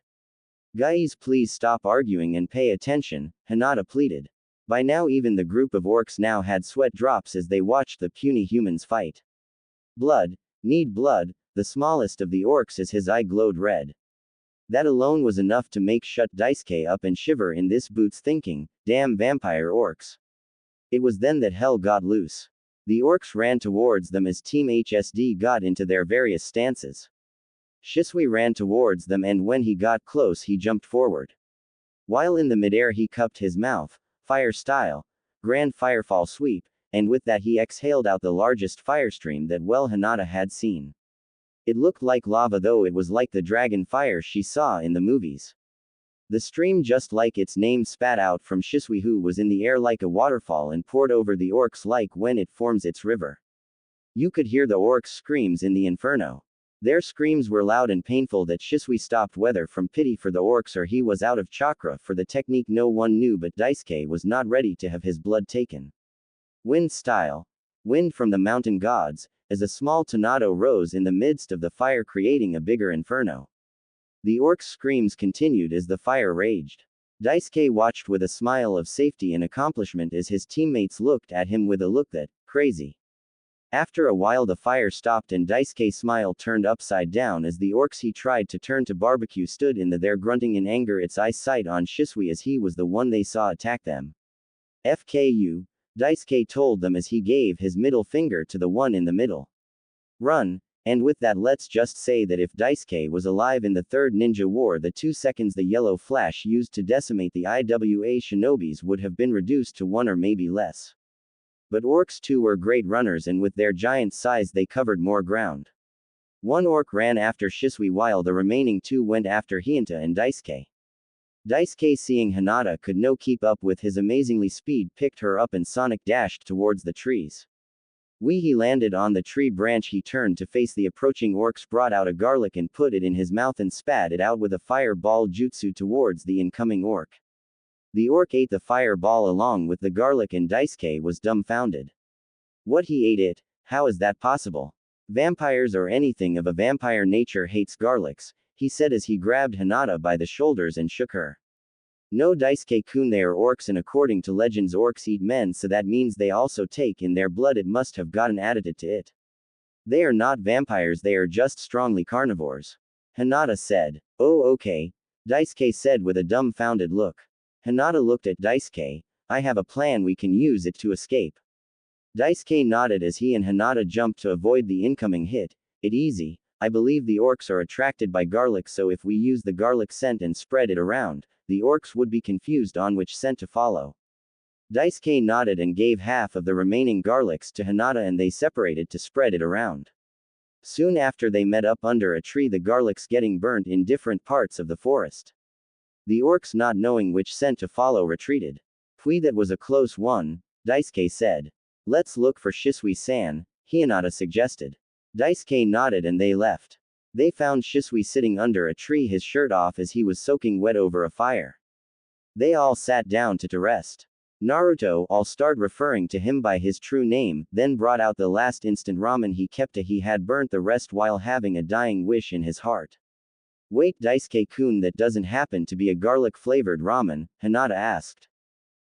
Guys, please stop arguing and pay attention, Hinata pleaded. By now even the group of orcs now had sweat drops as they watched the puny humans fight. Blood, need blood, the smallest of the orcs, as his eye glowed red. That alone was enough to make shut Daisuke up and shiver in his boots, thinking, damn vampire orcs. It was then that hell got loose. The orcs ran towards them as Team HSD got into their various stances. Shisui ran towards them, and when he got close he jumped forward. While in the midair he cupped his mouth, fire style, grand firefall sweep, and with that he exhaled out the largest firestream that Hinata had seen. It looked like lava, though it was like the dragon fire she saw in the movies. The stream, just like its name, spat out from Shisui, who was in the air like a waterfall, and poured over the orcs like when it forms its river. You could hear the orcs' screams in the inferno. Their screams were loud and painful that Shisui stopped, whether from pity for the orcs or he was out of chakra for the technique no one knew, but Daisuke was not ready to have his blood taken. Wind style. Wind from the mountain gods, as a small tornado rose in the midst of the fire, creating a bigger inferno. The orcs' screams continued as the fire raged. Daisuke watched with a smile of safety and accomplishment as his teammates looked at him with a look that, crazy. After a while the fire stopped and Daisuke's smile turned upside down as the orcs he tried to turn to barbecue stood in there grunting in anger, its eyesight on Shisui as he was the one they saw attack them. FKU, Daisuke told them as he gave his middle finger to the one in the middle. Run, and with that let's just say that if Daisuke was alive in the Third Ninja War, the 2 seconds the yellow flash used to decimate the IWA shinobis would have been reduced to 1 or maybe less. But orcs too were great runners, and with their giant size they covered more ground. 1 orc ran after Shisui while the remaining 2 went after Hinata and Daisuke. Daisuke, seeing Hinata could no keep up with his amazingly speed, picked her up and sonic dashed towards the trees. He landed on the tree branch. He turned to face the approaching orcs, brought out a garlic and put it in his mouth and spat it out with a fireball jutsu towards the incoming orc. The orc ate the fireball along with the garlic and Daisuke was dumbfounded. What, he ate it? How is that possible? Vampires or anything of a vampire nature hates garlics, he said as he grabbed Hinata by the shoulders and shook her. No, Daisuke-kun, they are orcs, and according to legends orcs eat men, so that means they also take in their blood. It must have gotten added to it. They are not vampires, they are just strongly carnivores. Hinata said. Oh okay, Daisuke said with a dumbfounded look. Hinata looked at Daisuke. I have a plan, we can use it to escape. Daisuke nodded as he and Hinata jumped to avoid the incoming hit. It easy, I believe the orcs are attracted by garlic, so if we use the garlic scent and spread it around, the orcs would be confused on which scent to follow. Daisuke nodded and gave half of the remaining garlics to Hinata and they separated to spread it around. Soon after they met up under a tree, the garlics getting burnt in different parts of the forest. The orcs, not knowing which scent to follow, retreated. Pui, that was a close one, Daisuke said. Let's look for Shisui-san, Hinata suggested. Daisuke nodded and they left. They found Shisui sitting under a tree, his shirt off as he was soaking wet over a fire. They all sat down to rest. Naruto all started referring to him by his true name, then brought out the last instant ramen he kept. He had burnt the rest while having a dying wish in his heart. Wait, Daisuke-kun, that doesn't happen to be a garlic-flavored ramen? Hinata asked.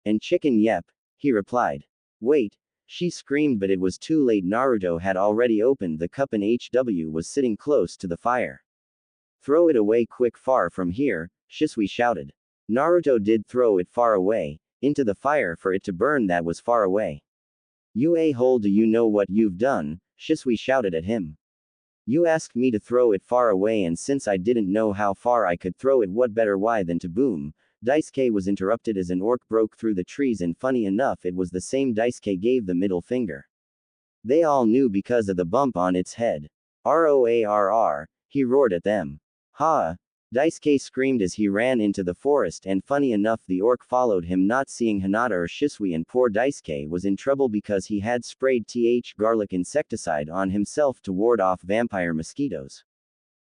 And chicken? Yep, he replied. Wait, she screamed, but it was too late. Naruto had already opened the cup and HW was sitting close to the fire. Throw it away quick, far from here, Shisui shouted. Naruto did throw it far away, into the fire for it to burn that was far away. You a-hole, do you know what you've done? Shisui shouted at him. You asked me to throw it far away, and since I didn't know how far I could throw it, what better way than to boom? Daisuke was interrupted as an orc broke through the trees, and funny enough it was the same Daisuke gave the middle finger. They all knew because of the bump on its head. Roarr, he roared at them. Ha! Daisuke screamed as he ran into the forest, and funny enough the orc followed him, not seeing Hinata or Shisui, and poor Daisuke was in trouble because he had sprayed garlic insecticide on himself to ward off vampire mosquitoes.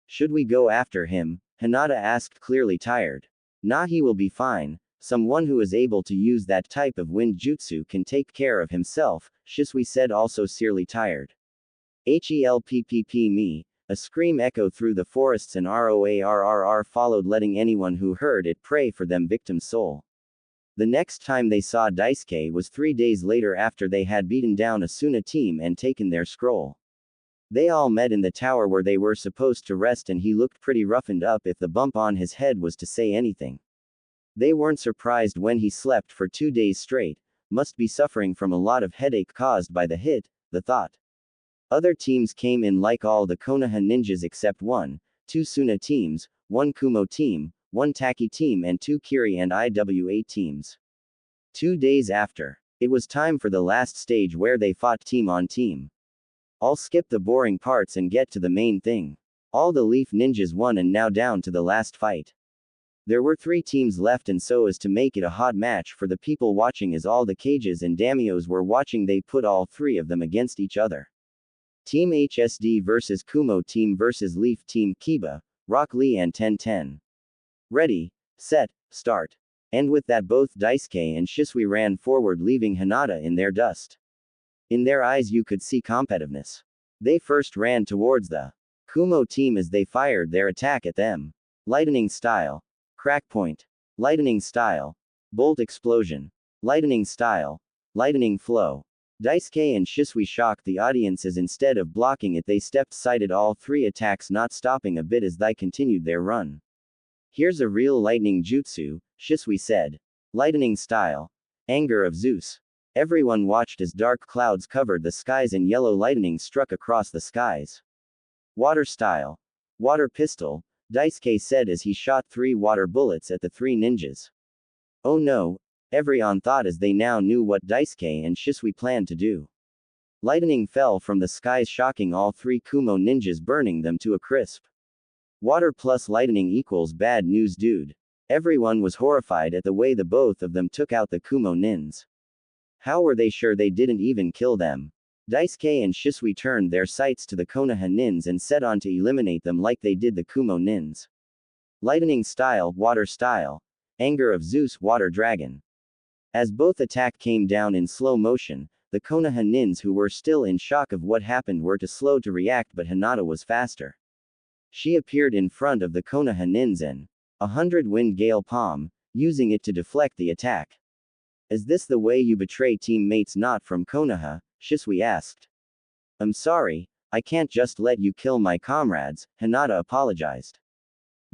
Should we go after him? Hinata asked, clearly tired. Nah, he will be fine. Someone who is able to use that type of wind jutsu can take care of himself, Shisui said, also sincerely tired. Help me. A scream echoed through the forests and roarr followed, letting anyone who heard it pray for them victim's soul. The next time they saw Daisuke was 3 days later, after they had beaten down Asuna team and taken their scroll. They all met in the tower where they were supposed to rest, and he looked pretty roughened up, if the bump on his head was to say anything. They weren't surprised when he slept for 2 days straight, must be suffering from a lot of headache caused by the hit, the thought. Other teams came in, like all the Konoha ninjas except 1, 2 Suna teams, 1 Kumo team, 1 Taki team, and 2 Kiri and IWA teams. 2 days after, it was time for the last stage where they fought team on team. I'll skip the boring parts and get to the main thing. All the Leaf ninjas won, and now down to the last fight. There were 3 teams left, and so as to make it a hot match for the people watching, as all the cages and daimyos were watching, they put all 3 of them against each other. Team HSD versus Kumo team versus Leaf team, Kiba, Rock Lee and 1010. Ready, set, start. And with that, both Daisuke and Shisui ran forward, leaving Hinata in their dust. In their eyes you could see competitiveness. They first ran towards the Kumo team as they fired their attack at them. Lightning style. Crack point. Lightning style. Bolt explosion. Lightning style. Lightning flow. Daisuke and Shisui shocked the audience as instead of blocking it they stepped-sided all 3 attacks, not stopping a bit as they continued their run. Here's a real lightning jutsu, Shisui said. Lightning style. Anger of Zeus. Everyone watched as dark clouds covered the skies and yellow lightning struck across the skies. Water style. Water pistol, Daisuke said as he shot 3 water bullets at the 3 ninjas. Oh no, everyone thought, as they now knew what Daisuke and Shisui planned to do. Lightning fell from the skies, shocking all 3 Kumo ninjas, burning them to a crisp. Water plus lightning equals bad news, dude. Everyone was horrified at the way the both of them took out the Kumo nins. How were they sure they didn't even kill them? Daisuke and Shisui turned their sights to the Konoha nins and set on to eliminate them like they did the Kumo nins. Lightning style, water style. Anger of Zeus, water dragon. As both attack came down in slow motion, the Konoha nins, who were still in shock of what happened, were too slow to react, but Hinata was faster. She appeared in front of the Konoha nins and 100 wind gale palm, using it to deflect the attack. Is this the way you betray teammates not from Konoha? Shisui asked. I'm sorry, I can't just let you kill my comrades, Hinata apologized.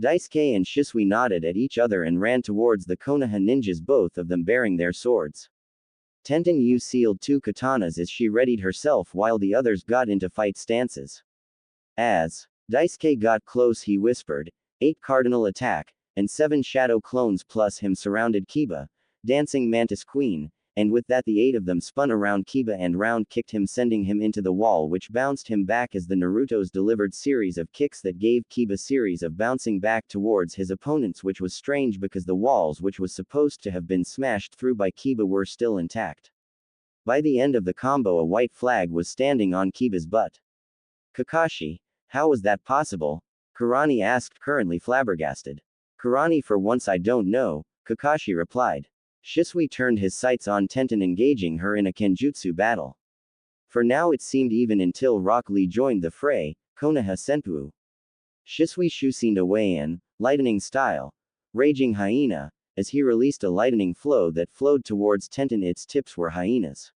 Daisuke and Shisui nodded at each other and ran towards the Konoha ninjas, both of them bearing their swords. Tenten Yu sealed 2 katanas as she readied herself while the others got into fight stances. As Daisuke got close, he whispered, 8 cardinal attack, and 7 shadow clones plus him surrounded Kiba, Dancing Mantis Queen, and with that the 8 of them spun around Kiba and round kicked him, sending him into the wall, which bounced him back as the Naruto's delivered series of kicks that gave Kiba series of bouncing back towards his opponents, which was strange because the walls which was supposed to have been smashed through by Kiba were still intact. By the end of the combo a white flag was standing on Kiba's butt. Kakashi, how was that possible? Kurani asked, currently flabbergasted. Kurani, for once I don't know, Kakashi replied. Shisui turned his sights on Tenten, engaging her in a kenjutsu battle. For now it seemed, even until Rock Lee joined the fray, Konoha Senpu. Shisui Shusin away in, lightning style, raging hyena, as he released a lightning flow that flowed towards Tenten. Its tips were hyenas.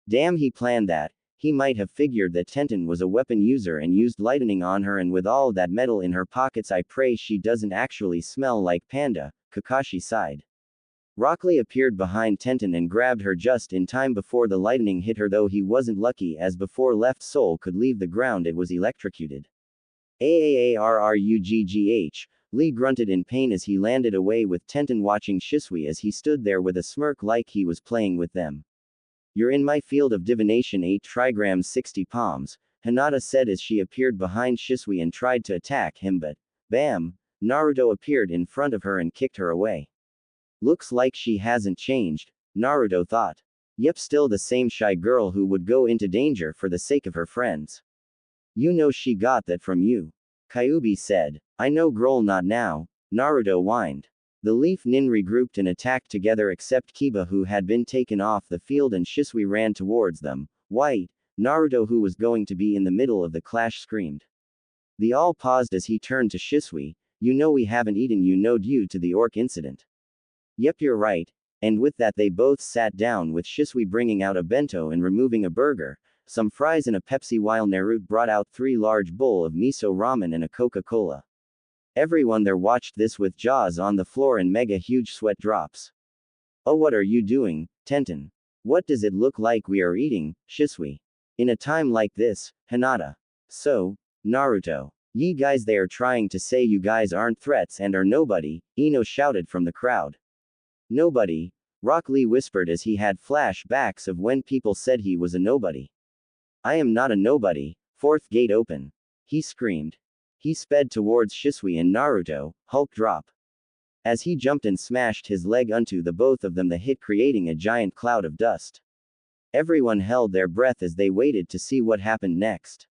Damn, he planned that. He might have figured that Tenten was a weapon user and used lightning on her, and with all that metal in her pockets I pray she doesn't actually smell like panda, Kakashi sighed. Rock Lee appeared behind Tenten and grabbed her just in time before the lightning hit her, though he wasn't lucky, as before Left Soul could leave the ground it was electrocuted. Aarruggh, Lee grunted in pain as he landed away, with Tenten watching Shisui as he stood there with a smirk like he was playing with them. You're in my field of divination, 8 trigrams 60 palms, Hinata said as she appeared behind Shisui and tried to attack him, but, bam, Naruto appeared in front of her and kicked her away. Looks like she hasn't changed, Naruto thought. Yep, still the same shy girl who would go into danger for the sake of her friends. You know she got that from you. Kyuubi said. I know girl, not now, Naruto whined. The Leaf Nin regrouped and attacked together except Kiba, who had been taken off the field, and Shisui ran towards them. White, Naruto, who was going to be in the middle of the clash, screamed. They all paused as he turned to Shisui. You know we haven't eaten, you know, due to the orc incident. Yep, you're right. And with that they both sat down, with Shisui bringing out a bento and removing a burger, some fries and a Pepsi, while Naruto brought out 3 large bowl of miso ramen and a Coca-Cola. Everyone there watched this with jaws on the floor and mega huge sweat drops. Oh, what are you doing, Tenten? What does it look like we are eating, Shisui? In a time like this, Hinata. So, Naruto. Ye guys, they are trying to say you guys aren't threats and are nobody, Ino shouted from the crowd. Nobody, Rock Lee whispered as he had flashbacks of when people said he was a nobody. I am not a nobody, 4th gate open. He screamed. He sped towards Shisui and Naruto, Hulk drop. As he jumped and smashed his leg onto the both of them, the hit creating a giant cloud of dust. Everyone held their breath as they waited to see what happened next.